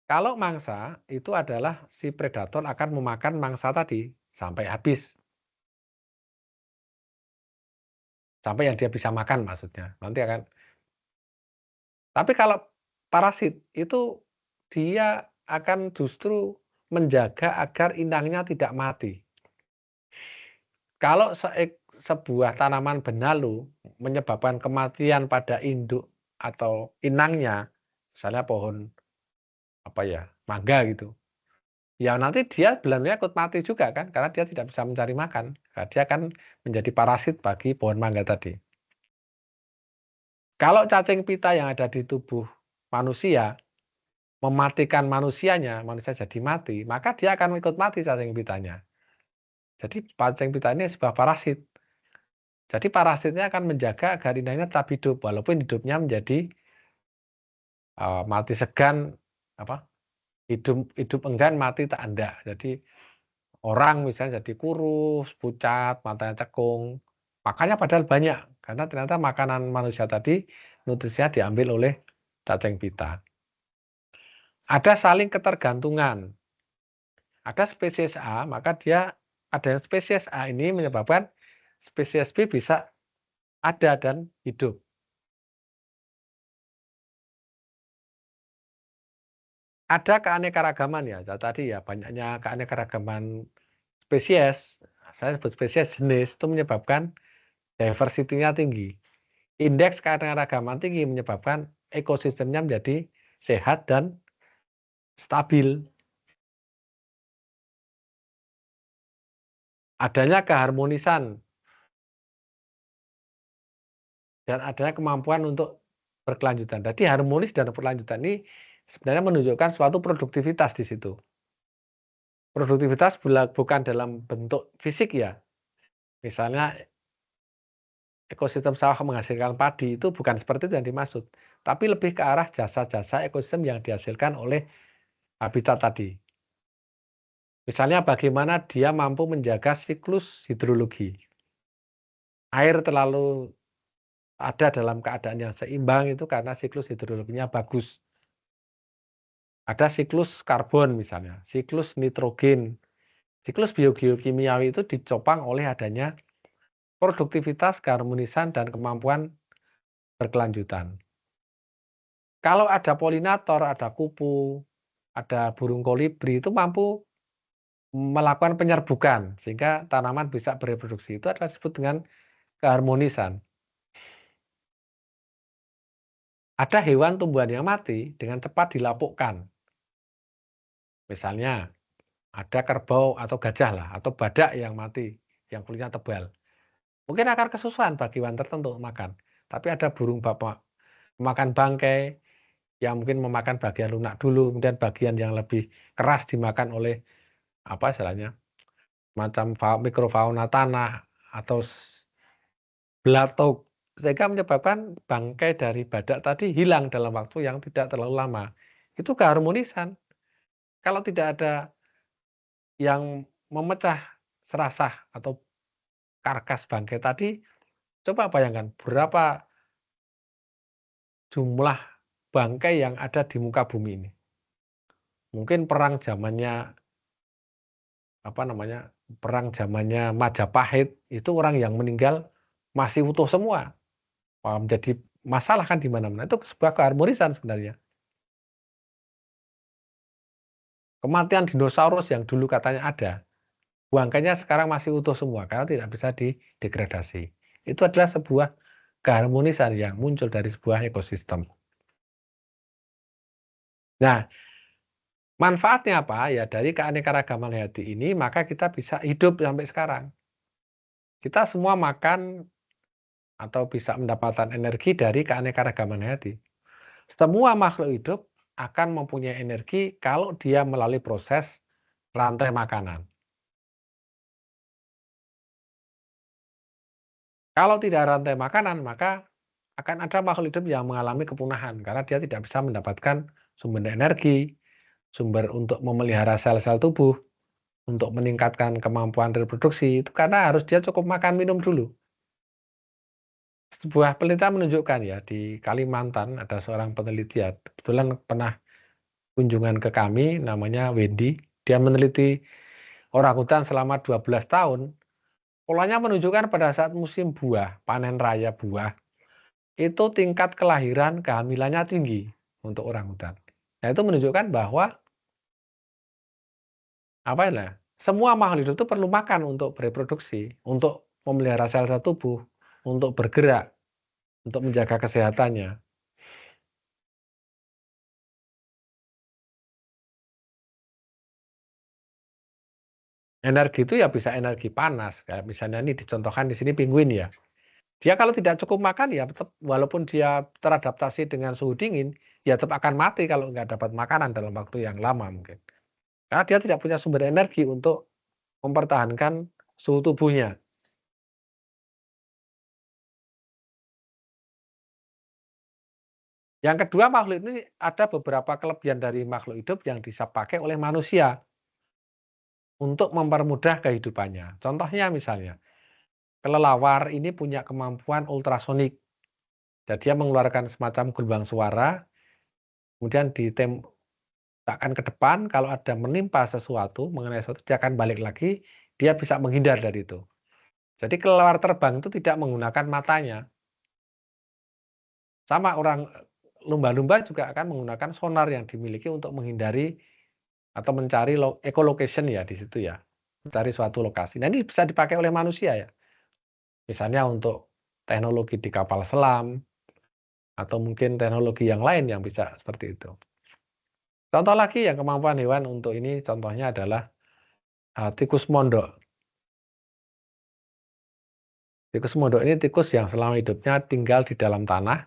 Kalau mangsa itu adalah si predator akan memakan mangsa tadi sampai habis. Sampai yang dia bisa makan maksudnya. Nanti akan. Tapi kalau parasit itu dia akan justru menjaga agar inangnya tidak mati. Kalau sebuah tanaman benalu menyebabkan kematian pada induk atau inangnya, misalnya pohon mangga gitu. Ya nanti dia belanunya ikut mati juga kan, karena dia tidak bisa mencari makan. Nah, dia akan menjadi parasit bagi pohon mangga tadi. Kalau cacing pita yang ada di tubuh manusia mematikan manusianya, manusia jadi mati, maka dia akan ikut mati cacing pitanya. Jadi cacing pita ini sebuah parasit. Jadi parasitnya akan menjaga agar inangnya tetap hidup, walaupun hidupnya menjadi mati segan, hidup enggan, mati tak anda. Jadi orang misalnya jadi kurus, pucat, matanya cekung, makanya padahal banyak, karena ternyata makanan manusia tadi nutrisinya diambil oleh cacing pita. Ada saling ketergantungan. Ada spesies A, maka dia ada spesies A ini menyebabkan spesies B bisa ada dan hidup. Ada keanekaragaman ya, tadi ya banyaknya keanekaragaman spesies, saya sebut spesies jenis itu menyebabkan diversity-nya tinggi. Indeks keanekaragaman tinggi menyebabkan ekosistemnya menjadi sehat dan stabil. Adanya keharmonisan dan adanya kemampuan untuk berkelanjutan. Jadi harmonis dan berkelanjutan ini sebenarnya menunjukkan suatu produktivitas di situ. Produktivitas bukan dalam bentuk fisik ya. Misalnya ekosistem sawah menghasilkan padi itu bukan seperti itu yang dimaksud. Tapi lebih ke arah jasa-jasa ekosistem yang dihasilkan oleh habitat tadi. Misalnya bagaimana dia mampu menjaga siklus hidrologi. Air terlalu ada dalam keadaan yang seimbang itu karena siklus hidrologinya bagus. Ada siklus karbon misalnya, siklus nitrogen, siklus biogeokimiawi itu dicopang oleh adanya produktivitas, keharmonisan, dan kemampuan berkelanjutan. Kalau ada polinator, ada kupu, ada burung kolibri itu mampu melakukan penyerbukan sehingga tanaman bisa bereproduksi. Itu adalah disebut dengan keharmonisan. Ada hewan tumbuhan yang mati dengan cepat dilapukkan. Misalnya ada kerbau atau gajah lah atau badak yang mati yang kulitnya tebal. Mungkin akan kesusahan bagi hewan tertentu makan. Tapi ada burung bapak makan bangkai yang mungkin memakan bagian lunak dulu, kemudian bagian yang lebih keras dimakan oleh apa istilahnya macam mikrofauna tanah atau belatung sehingga menyebabkan bangkai dari badak tadi hilang dalam waktu yang tidak terlalu lama. Itu keharmonisan. Kalau tidak ada yang memecah serasah atau karkas bangkai tadi, coba bayangkan berapa jumlah bangkai yang ada di muka bumi ini. Mungkin perang zamannya perang zamannya Majapahit itu orang yang meninggal masih utuh semua. Wah, menjadi masalah kan di mana-mana. Itu sebuah keharmonisan sebenarnya. Kematian dinosaurus yang dulu katanya ada, bangkainya sekarang masih utuh semua karena tidak bisa didegradasi. Itu adalah sebuah keharmonisan yang muncul dari sebuah ekosistem. Nah, manfaatnya apa? Ya dari keanekaragaman hayati ini maka kita bisa hidup sampai sekarang. Kita semua makan atau bisa mendapatkan energi dari keanekaragaman hayati. Semua makhluk hidup akan mempunyai energi kalau dia melalui proses rantai makanan. Kalau tidak rantai makanan, maka akan ada makhluk hidup yang mengalami kepunahan karena dia tidak bisa mendapatkan sumber energi, sumber untuk memelihara sel-sel tubuh, untuk meningkatkan kemampuan reproduksi, itu karena harus dia cukup makan minum dulu. Sebuah penelitian menunjukkan ya di Kalimantan ada seorang peneliti ya, kebetulan pernah kunjungan ke kami namanya Wendy, dia meneliti orangutan selama 12 tahun. Polanya menunjukkan pada saat musim buah, panen raya buah, itu tingkat kelahiran kehamilannya tinggi untuk orangutan. Nah, itu menunjukkan bahwa apa ya? Semua makhluk hidup itu perlu makan untuk bereproduksi, untuk memelihara sel-sel tubuh, untuk bergerak, untuk menjaga kesehatannya. Energi itu ya bisa energi panas, kayak misalnya ini dicontohkan di sini penguin ya. Dia kalau tidak cukup makan ya tetap walaupun dia teradaptasi dengan suhu dingin, ya tetap akan mati kalau nggak dapat makanan dalam waktu yang lama mungkin. Karena dia tidak punya sumber energi untuk mempertahankan suhu tubuhnya. Yang kedua, makhluk ini ada beberapa kelebihan dari makhluk hidup yang bisa pakai oleh manusia untuk mempermudah kehidupannya. Contohnya misalnya, kelelawar ini punya kemampuan ultrasonik. Jadi dia mengeluarkan semacam gelombang suara, kemudian diletakkan ke depan, kalau ada menimpa sesuatu, mengenai sesuatu, dia akan balik lagi, dia bisa menghindar dari itu. Jadi kelelawar terbang itu tidak menggunakan matanya. Sama lumba-lumba juga akan menggunakan sonar yang dimiliki untuk menghindari atau mencari echolocation ya di situ ya, mencari suatu lokasi. Nah, ini bisa dipakai oleh manusia ya. Misalnya untuk teknologi di kapal selam atau mungkin teknologi yang lain yang bisa seperti itu. Contoh lagi yang kemampuan hewan untuk ini contohnya adalah tikus mondok. Tikus mondok ini tikus yang selama hidupnya tinggal di dalam tanah,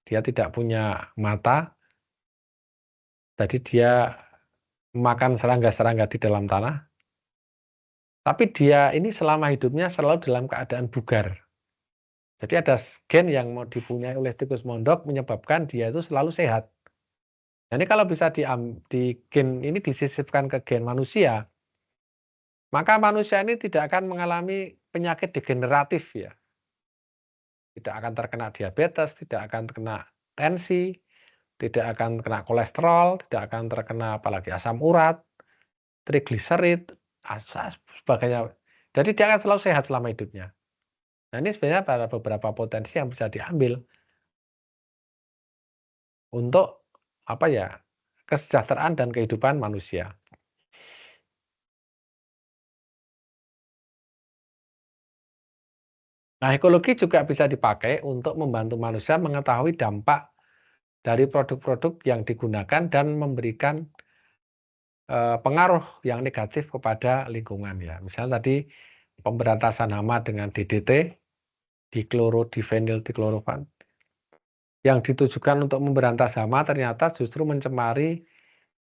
dia tidak punya mata, jadi dia makan serangga-serangga di dalam tanah. Tapi dia ini selama hidupnya selalu dalam keadaan bugar. Jadi ada gen yang mau dipunyai oleh tikus mondok menyebabkan dia itu selalu sehat. Nah, ini kalau bisa di gen ini disisipkan ke gen manusia, maka manusia ini tidak akan mengalami penyakit degeneratif ya. Tidak akan terkena diabetes, tidak akan terkena tensi, tidak akan kena kolesterol, tidak akan terkena apalagi asam urat, trigliserid, sebagainya. Jadi dia akan selalu sehat selama hidupnya. Nah, ini sebenarnya ada beberapa potensi yang bisa diambil untuk apa ya, kesejahteraan dan kehidupan manusia. Nah, ekologi juga bisa dipakai untuk membantu manusia mengetahui dampak dari produk-produk yang digunakan dan memberikan pengaruh yang negatif kepada lingkungan ya. Misalnya tadi pemberantasan hama dengan DDT, diklorodifenil yang ditujukan untuk memberantas hama ternyata justru mencemari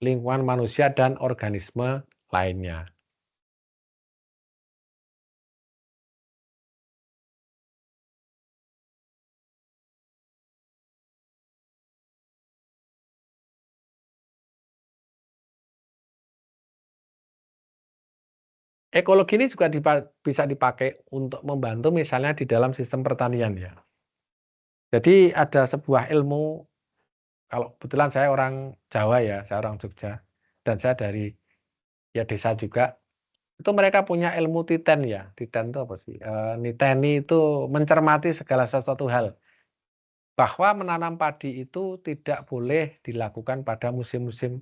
lingkungan manusia dan organisme lainnya. Ekologi ini juga bisa dipakai untuk membantu misalnya di dalam sistem pertanian ya. Jadi ada sebuah ilmu, kalau kebetulan saya orang Jawa ya, saya orang Jogja, dan saya dari ya desa juga, itu mereka punya ilmu titen ya. Titen itu apa sih? Niteni itu mencermati segala sesuatu hal. Bahwa menanam padi itu tidak boleh dilakukan pada musim-musim,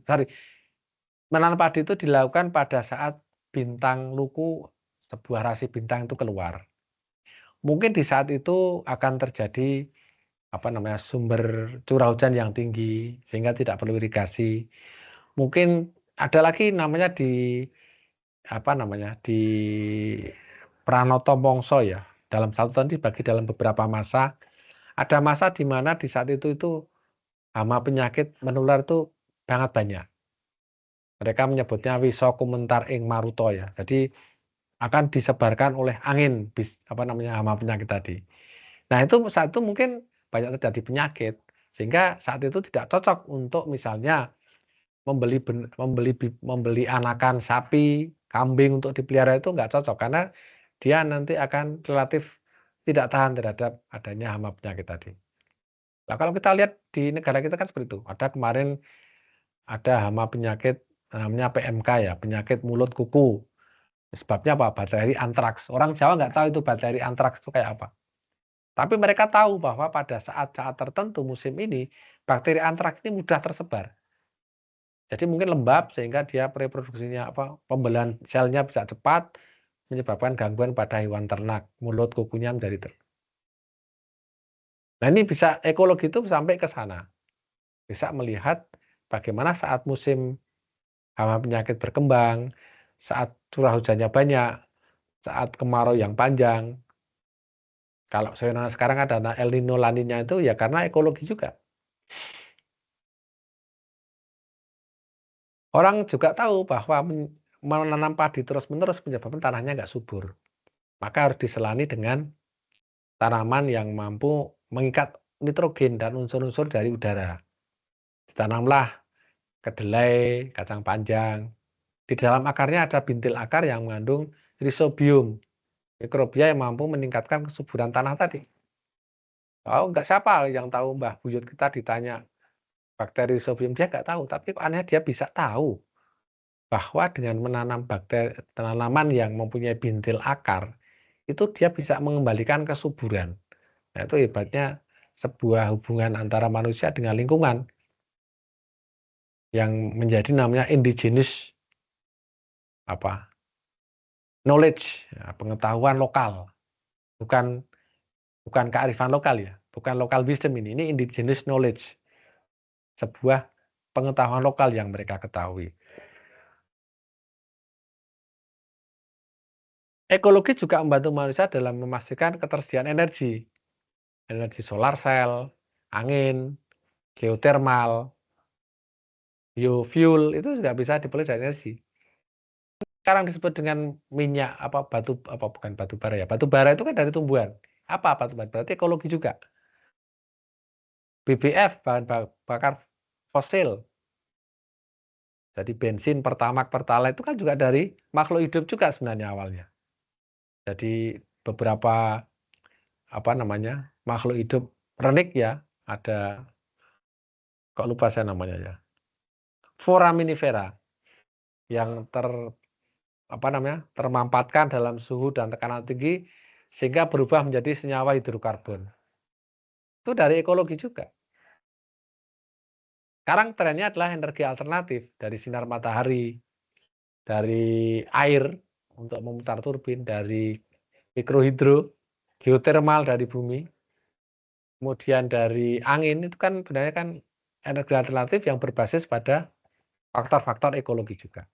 menanam padi itu dilakukan pada saat bintang luku, sebuah rasi bintang itu keluar. Mungkin di saat itu akan terjadi sumber curah hujan yang tinggi sehingga tidak perlu irigasi. Mungkin ada lagi namanya di di Pranoto Mongso ya. Dalam satu tahun dibagi dalam beberapa masa. Ada masa di mana di saat itu hama penyakit menular itu sangat banyak. Mereka menyebutnya wiso kumentar ing maruto ya. Jadi akan disebarkan oleh angin hama penyakit tadi. Nah, itu saat itu mungkin banyak terjadi penyakit sehingga saat itu tidak cocok untuk misalnya membeli anakan sapi, kambing untuk dipelihara itu nggak cocok karena dia nanti akan relatif tidak tahan terhadap adanya hama penyakit tadi. Nah, kalau kita lihat di negara kita kan seperti itu. Kemarin ada hama penyakit namanya PMK ya, penyakit mulut kuku. Sebabnya apa? Bakteri antraks. Orang Jawa nggak tahu itu bakteri antraks itu kayak apa. Tapi mereka tahu bahwa pada saat-saat tertentu musim ini, bakteri antraks ini mudah tersebar. Jadi mungkin lembab sehingga dia reproduksinya pembelahan selnya bisa cepat, menyebabkan gangguan pada hewan ternak, mulut kukunya menjadi Nah, ini bisa ekologi itu sampai ke sana. Bisa melihat bagaimana saat musim hama penyakit berkembang, saat curah hujannya banyak, saat kemarau yang panjang. Kalau sekarang ada El Nino La Nina itu ya karena ekologi juga. Orang juga tahu bahwa menanam padi terus-menerus menyebabkan tanahnya nggak subur. Maka harus diselani dengan tanaman yang mampu mengikat nitrogen dan unsur-unsur dari udara. Ditanamlah kedelai, kacang panjang. Di dalam akarnya ada bintil akar yang mengandung rhizobium, mikrobia yang mampu meningkatkan kesuburan tanah tadi. Oh, nggak siapa yang tahu Mbah Buyut kita ditanya bakteri rhizobium, dia nggak tahu. Tapi aneh dia bisa tahu bahwa dengan menanam tanaman yang mempunyai bintil akar, itu dia bisa mengembalikan kesuburan. Nah, itu hebatnya sebuah hubungan antara manusia dengan lingkungan yang menjadi namanya indigenous knowledge, ya, pengetahuan lokal, bukan bukan kearifan lokal ya, bukan local wisdom ini indigenous knowledge, sebuah pengetahuan lokal yang mereka ketahui. Ekologi juga membantu manusia dalam memastikan ketersediaan energi solar cell, angin, geothermal, biofuel itu juga bisa diperoleh dari energi. Sekarang disebut dengan minyak bukan batu bara ya. Batu bara itu kan dari tumbuhan. Apa batu bara? Berarti ekologi juga. BBF bahan bakar fosil. Jadi bensin, pertamax, pertalite itu kan juga dari makhluk hidup juga sebenarnya awalnya. Jadi beberapa makhluk hidup renik ya, ada kok lupa saya namanya ya. Foraminifera yang termampatkan dalam suhu dan tekanan tinggi sehingga berubah menjadi senyawa hidrokarbon. Itu dari ekologi juga. Sekarang trennya adalah energi alternatif dari sinar matahari, dari air untuk memutar turbin, dari mikrohidro, geotermal dari bumi, kemudian dari angin, itu kan sebenarnya kan energi alternatif yang berbasis pada faktor-faktor ekologi juga.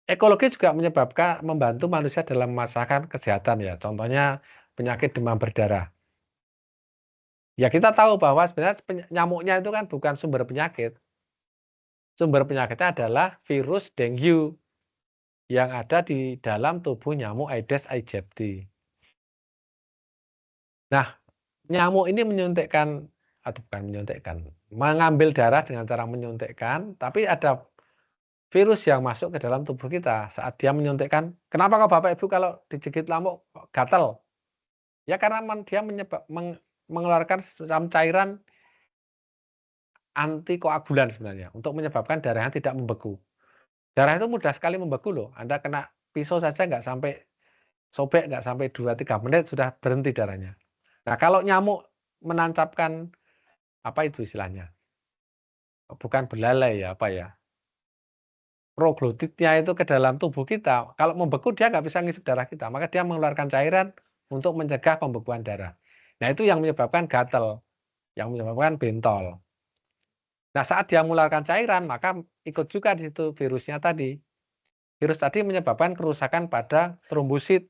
Ekologi juga membantu manusia dalam merasakan kesehatan ya, contohnya penyakit demam berdarah. Ya kita tahu bahwa sebenarnya nyamuknya itu kan bukan sumber penyakit. Sumber penyakitnya adalah virus dengue yang ada di dalam tubuh nyamuk Aedes aegypti. Nah, nyamuk ini menyuntikkan, atau bukan menyuntikkan, mengambil darah dengan cara menyuntikkan, tapi ada virus yang masuk ke dalam tubuh kita saat dia menyuntikkan. Kenapa kok Bapak Ibu kalau digigit nyamuk gatal? Ya karena dia mengeluarkan semacam cairan antikoagulan sebenarnya untuk menyebabkan darahnya tidak membeku. Darah itu mudah sekali membeku loh. Anda kena pisau saja nggak sampai sobek, nggak sampai 2-3 menit sudah berhenti darahnya. Nah kalau nyamuk menancapkan apa itu istilahnya? Bukan belalai ya, apa ya? Proglotitnya itu ke dalam tubuh kita. Kalau membeku dia nggak bisa ngisep darah kita, maka dia mengeluarkan cairan untuk mencegah pembekuan darah. Nah itu yang menyebabkan gatal, yang menyebabkan bentol. Nah saat dia mengeluarkan cairan, maka ikut juga di situ virusnya tadi. Virus tadi menyebabkan kerusakan pada trombosit.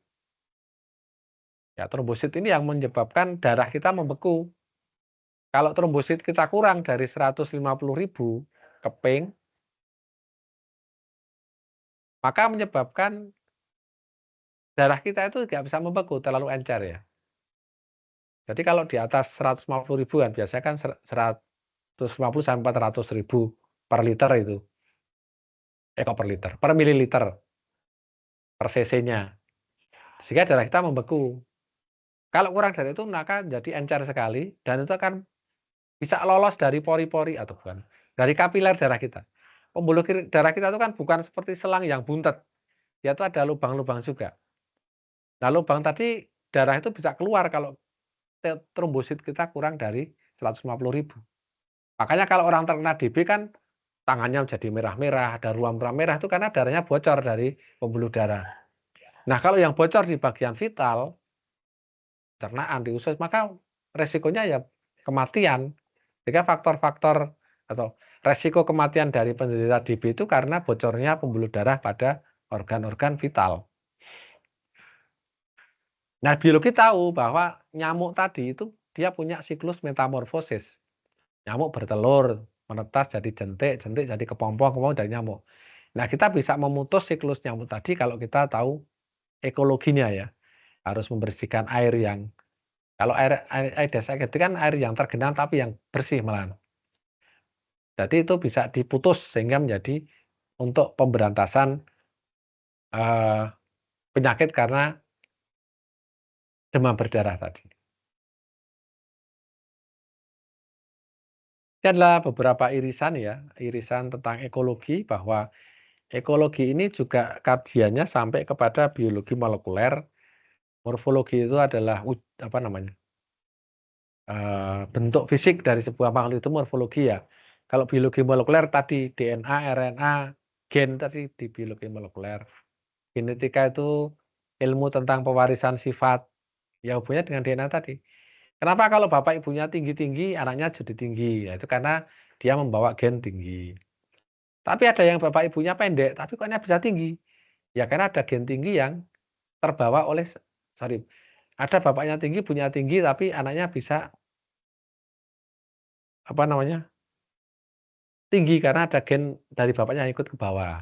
Ya, trombosit ini yang menyebabkan darah kita membeku. Kalau trombosit kita kurang dari 150.000 keping, maka menyebabkan darah kita itu nggak bisa membeku, terlalu encer ya. Jadi kalau di atas 150.000 kan biasanya kan 150 sampai 400.000 per liter itu. Kok per liter, per mililiter, per cc-nya. Sehingga darah kita membeku. Kalau kurang dari itu maka jadi encer sekali dan itu akan bisa lolos dari pori-pori atau bukan, dari kapiler darah kita. Pembuluh darah kita itu kan bukan seperti selang yang buntet. Dia itu ada lubang-lubang juga. Nah, lubang tadi darah itu bisa keluar kalau trombosit kita kurang dari 150.000. Makanya kalau orang terkena DB kan tangannya jadi merah-merah, ada ruam merah itu karena darahnya bocor dari pembuluh darah. Nah, kalau yang bocor di bagian vital, cernaan, di usus, maka resikonya ya kematian. Sehingga faktor-faktor atau resiko kematian dari penderita DB itu karena bocornya pembuluh darah pada organ-organ vital. Nah, biologi tahu bahwa nyamuk tadi itu dia punya siklus metamorfosis. Nyamuk bertelur, menetas jadi jentik, jentik jadi kepompong, kepompong jadi nyamuk. Nah, kita bisa memutus siklus nyamuk tadi kalau kita tahu ekologinya ya. Harus membersihkan air yang, kalau air desa itu kan air yang tergenang tapi yang bersih malahan. Jadi itu bisa diputus sehingga menjadi untuk pemberantasan penyakit karena demam berdarah tadi. Ini adalah beberapa irisan ya, irisan tentang ekologi, bahwa ekologi ini juga kajiannya sampai kepada biologi molekuler. Morfologi itu adalah apa namanya? Bentuk fisik dari sebuah makhluk itu morfologi ya. Kalau biologi molekuler tadi DNA, RNA, gen tadi di biologi molekuler. Genetika itu ilmu tentang pewarisan sifat, ya hubungannya dengan DNA tadi. Kenapa kalau bapak ibunya tinggi-tinggi, anaknya jadi tinggi? Ya itu karena dia membawa gen tinggi. Tapi ada yang bapak ibunya pendek, tapi kok bisa tinggi? Ya karena ada gen tinggi yang terbawa oleh, sorry, ada bapaknya tinggi, punya tinggi, tapi anaknya bisa apa namanya? Tinggi karena ada gen dari bapaknya yang ikut ke bawah,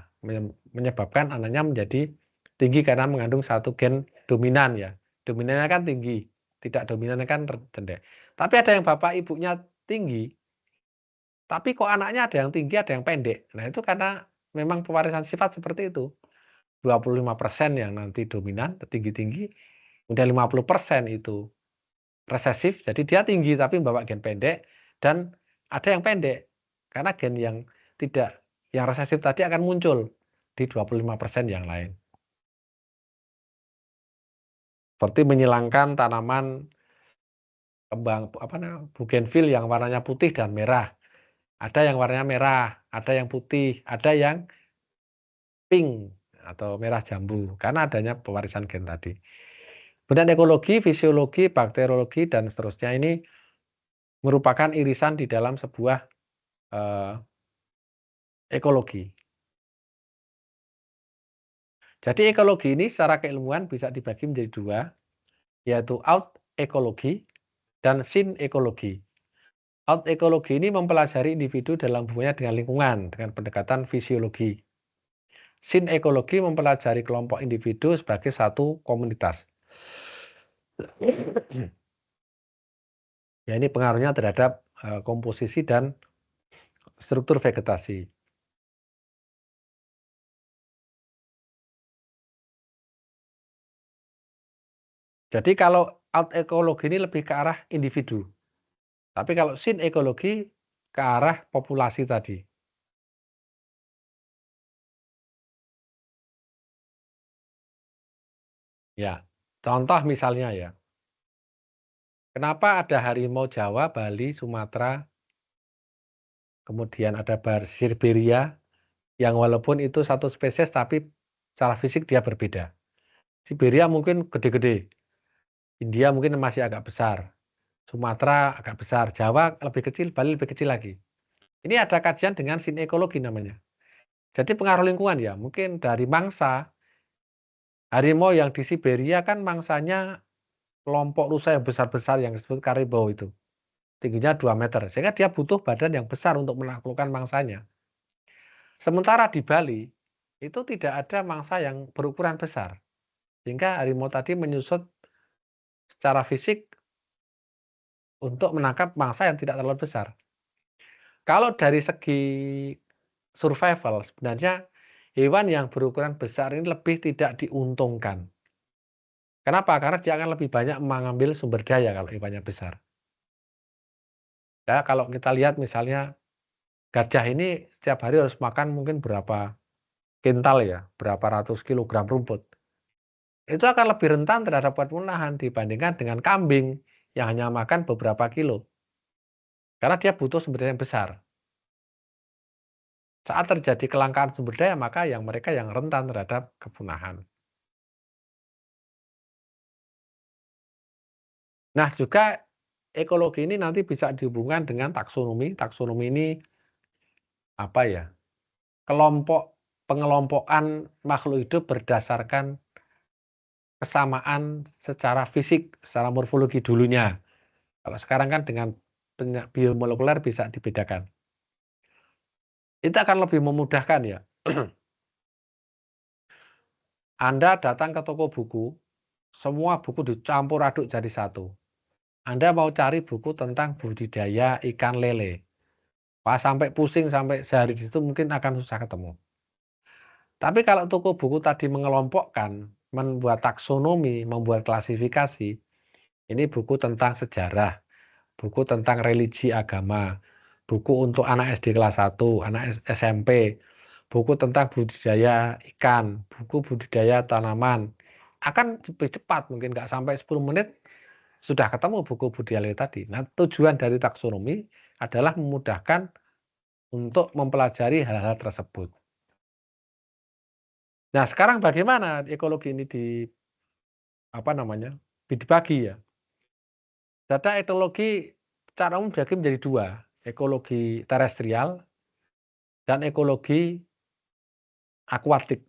menyebabkan anaknya menjadi tinggi karena mengandung satu gen dominan ya. Dominannya kan tinggi, tidak dominannya kan rendah. Tapi ada yang bapak ibunya tinggi, tapi kok anaknya ada yang tinggi, ada yang pendek. Nah, itu karena memang pewarisan sifat seperti itu. 25% yang nanti dominan, tinggi-tinggi, udah 50% itu resesif, jadi dia tinggi tapi membawa gen pendek, dan ada yang pendek karena gen yang tidak, yang resesif tadi akan muncul di 25% yang lain. Seperti menyilangkan tanaman kembang bougainville yang warnanya putih dan merah. Ada yang warnanya merah, ada yang putih, ada yang pink atau merah jambu karena adanya pewarisan gen tadi. Kemudian ekologi, fisiologi, bakteriologi dan seterusnya ini merupakan irisan di dalam sebuah ekologi. Jadi ekologi ini secara keilmuan bisa dibagi menjadi dua, yaitu out ekologi dan sin ekologi. Out ekologi ini mempelajari individu dalam hubungannya dengan lingkungan dengan pendekatan fisiologi. Sin ekologi mempelajari kelompok individu sebagai satu komunitas. Ya, ini pengaruhnya terhadap komposisi dan struktur vegetasi. Jadi kalau out ekologi ini lebih ke arah individu. Tapi kalau sin ekologi ke arah populasi tadi. Ya, contoh misalnya ya. Kenapa ada harimau Jawa, Bali, Sumatera, kemudian ada Siberia, yang walaupun itu satu spesies tapi secara fisik dia berbeda. Siberia mungkin gede-gede, India mungkin masih agak besar, Sumatera agak besar, Jawa lebih kecil, Bali lebih kecil lagi. Ini ada kajian dengan sinekologi namanya. Jadi pengaruh lingkungan ya, mungkin dari mangsa, harimau yang di Siberia kan mangsanya kelompok rusa yang besar-besar yang disebut karibau itu. Tingginya 2 meter, sehingga dia butuh badan yang besar untuk menaklukkan mangsanya. Sementara di Bali, itu tidak ada mangsa yang berukuran besar. Sehingga harimau tadi menyusut secara fisik untuk menangkap mangsa yang tidak terlalu besar. Kalau dari segi survival, sebenarnya hewan yang berukuran besar ini lebih tidak diuntungkan. Kenapa? Karena dia akan lebih banyak mengambil sumber daya kalau hewannya besar. Ya, kalau kita lihat misalnya gajah ini setiap hari harus makan mungkin berapa kintal ya, berapa ratus kilogram rumput. Itu akan lebih rentan terhadap pemusnahan dibandingkan dengan kambing yang hanya makan beberapa kilo. Karena dia butuh sumber daya yang besar. Saat terjadi kelangkaan sumber daya, maka mereka yang rentan terhadap kepunahan. Nah, juga ekologi ini nanti bisa dihubungkan dengan taksonomi. Taksonomi ini apa ya? Pengelompokan makhluk hidup berdasarkan kesamaan secara fisik, secara morfologi dulunya. Kalau sekarang kan dengan biomolekuler bisa dibedakan. Itu akan lebih memudahkan ya. Anda datang ke toko buku, semua buku dicampur aduk jadi satu. Anda mau cari buku tentang budidaya ikan lele. Pas sampai pusing sampai sehari di situ mungkin akan susah ketemu. Tapi kalau toko buku tadi mengelompokkan, membuat taksonomi, membuat klasifikasi, ini buku tentang sejarah, buku tentang religi agama, buku untuk anak SD kelas 1, anak SMP, buku tentang budidaya ikan, buku budidaya tanaman. Akan lebih cepat, mungkin nggak sampai 10 menit sudah ketemu buku budidaya tadi. Nah, tujuan dari taksonomi adalah memudahkan untuk mempelajari hal-hal tersebut. Nah, sekarang bagaimana ekologi ini dibagi ya? Data ekologi secara umum dibagi menjadi dua, ekologi terestrial dan ekologi akuatik.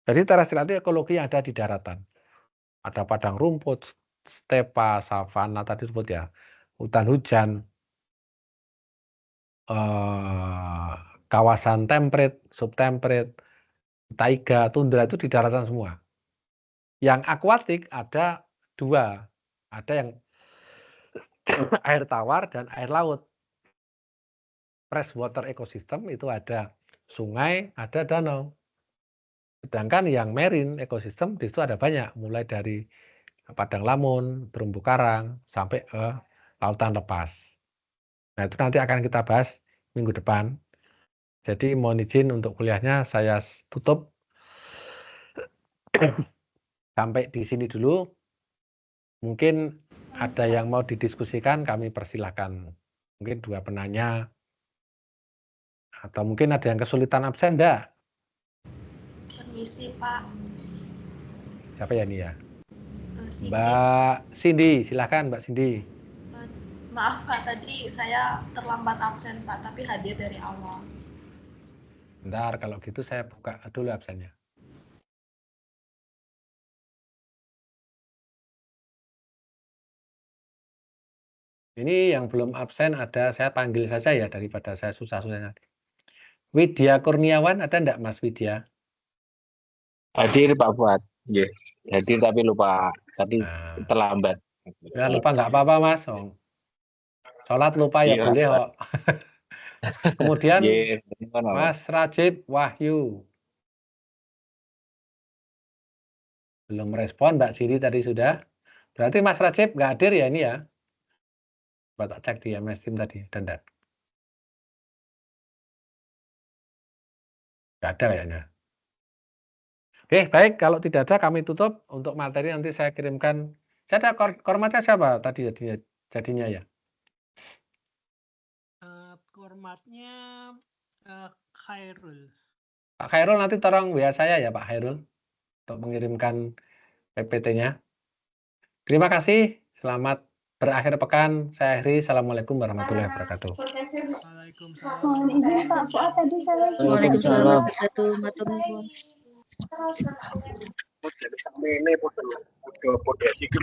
Jadi terestrial itu ekologi yang ada di daratan. Ada padang rumput, stepa, savana tadi disebut ya, hutan hujan, kawasan temperate, subtemperate, taiga, tundra itu di daratan semua. Yang akuatik ada dua, ada yang air tawar dan air laut. Freshwater ecosystem itu ada sungai, ada danau. Sedangkan yang marine ecosystem di situ ada banyak, mulai dari padang lamun, terumbu karang, sampai ke lautan lepas. Nah, itu nanti akan kita bahas minggu depan. Jadi mohon izin untuk kuliahnya saya tutup. Sampai di sini dulu. Mungkin ada yang mau didiskusikan, kami persilakan. Mungkin 2 penanya. Atau mungkin ada yang kesulitan absen, enggak? Permisi, Pak. Siapa ya ini ya? Cindy. Mbak Cindy, silakan Mbak Cindy. Maaf, Pak. Tadi saya terlambat absen, Pak. Tapi hadir dari awal. Bentar, kalau gitu saya buka dulu absennya. Ini yang belum absen ada, saya panggil saja ya daripada saya susah-susah nanti. Widya Kurniawan, ada enggak Mas Widya? Hadir Pak Fuad. Nggih. Hadir tapi lupa. Tadi Nah, terlambat. ya lupa nggak apa-apa Mas. Sholat lupa ya Iya, boleh Pak. kok. Kemudian Nggih, bener, Pak. Mas Rajib Wahyu. Belum respon, Mbak Cindy tadi sudah. Berarti Mas Rajib nggak hadir ya ini ya? Coba tak cek di MS Team tadi, ada enggak? Nggak ada kayaknya. Oke, baik. Kalau tidak ada, kami tutup. Untuk materi nanti saya kirimkan. Saya ada kormatnya siapa tadi jadinya ya? Formatnya Khairul. Pak Khairul nanti tolong WA saya ya Pak Khairul untuk mengirimkan PPT-nya. Terima kasih. Selamat berakhir pekan. Saya akhiri. Assalamualaikum warahmatullahi wabarakatuh. Waalaikumsalam. Mohon izin Pak Fuad tadi saya Waalaikumsalam warahmatullahi wabarakatuh. Matur nuwun. Sampai ini podo siki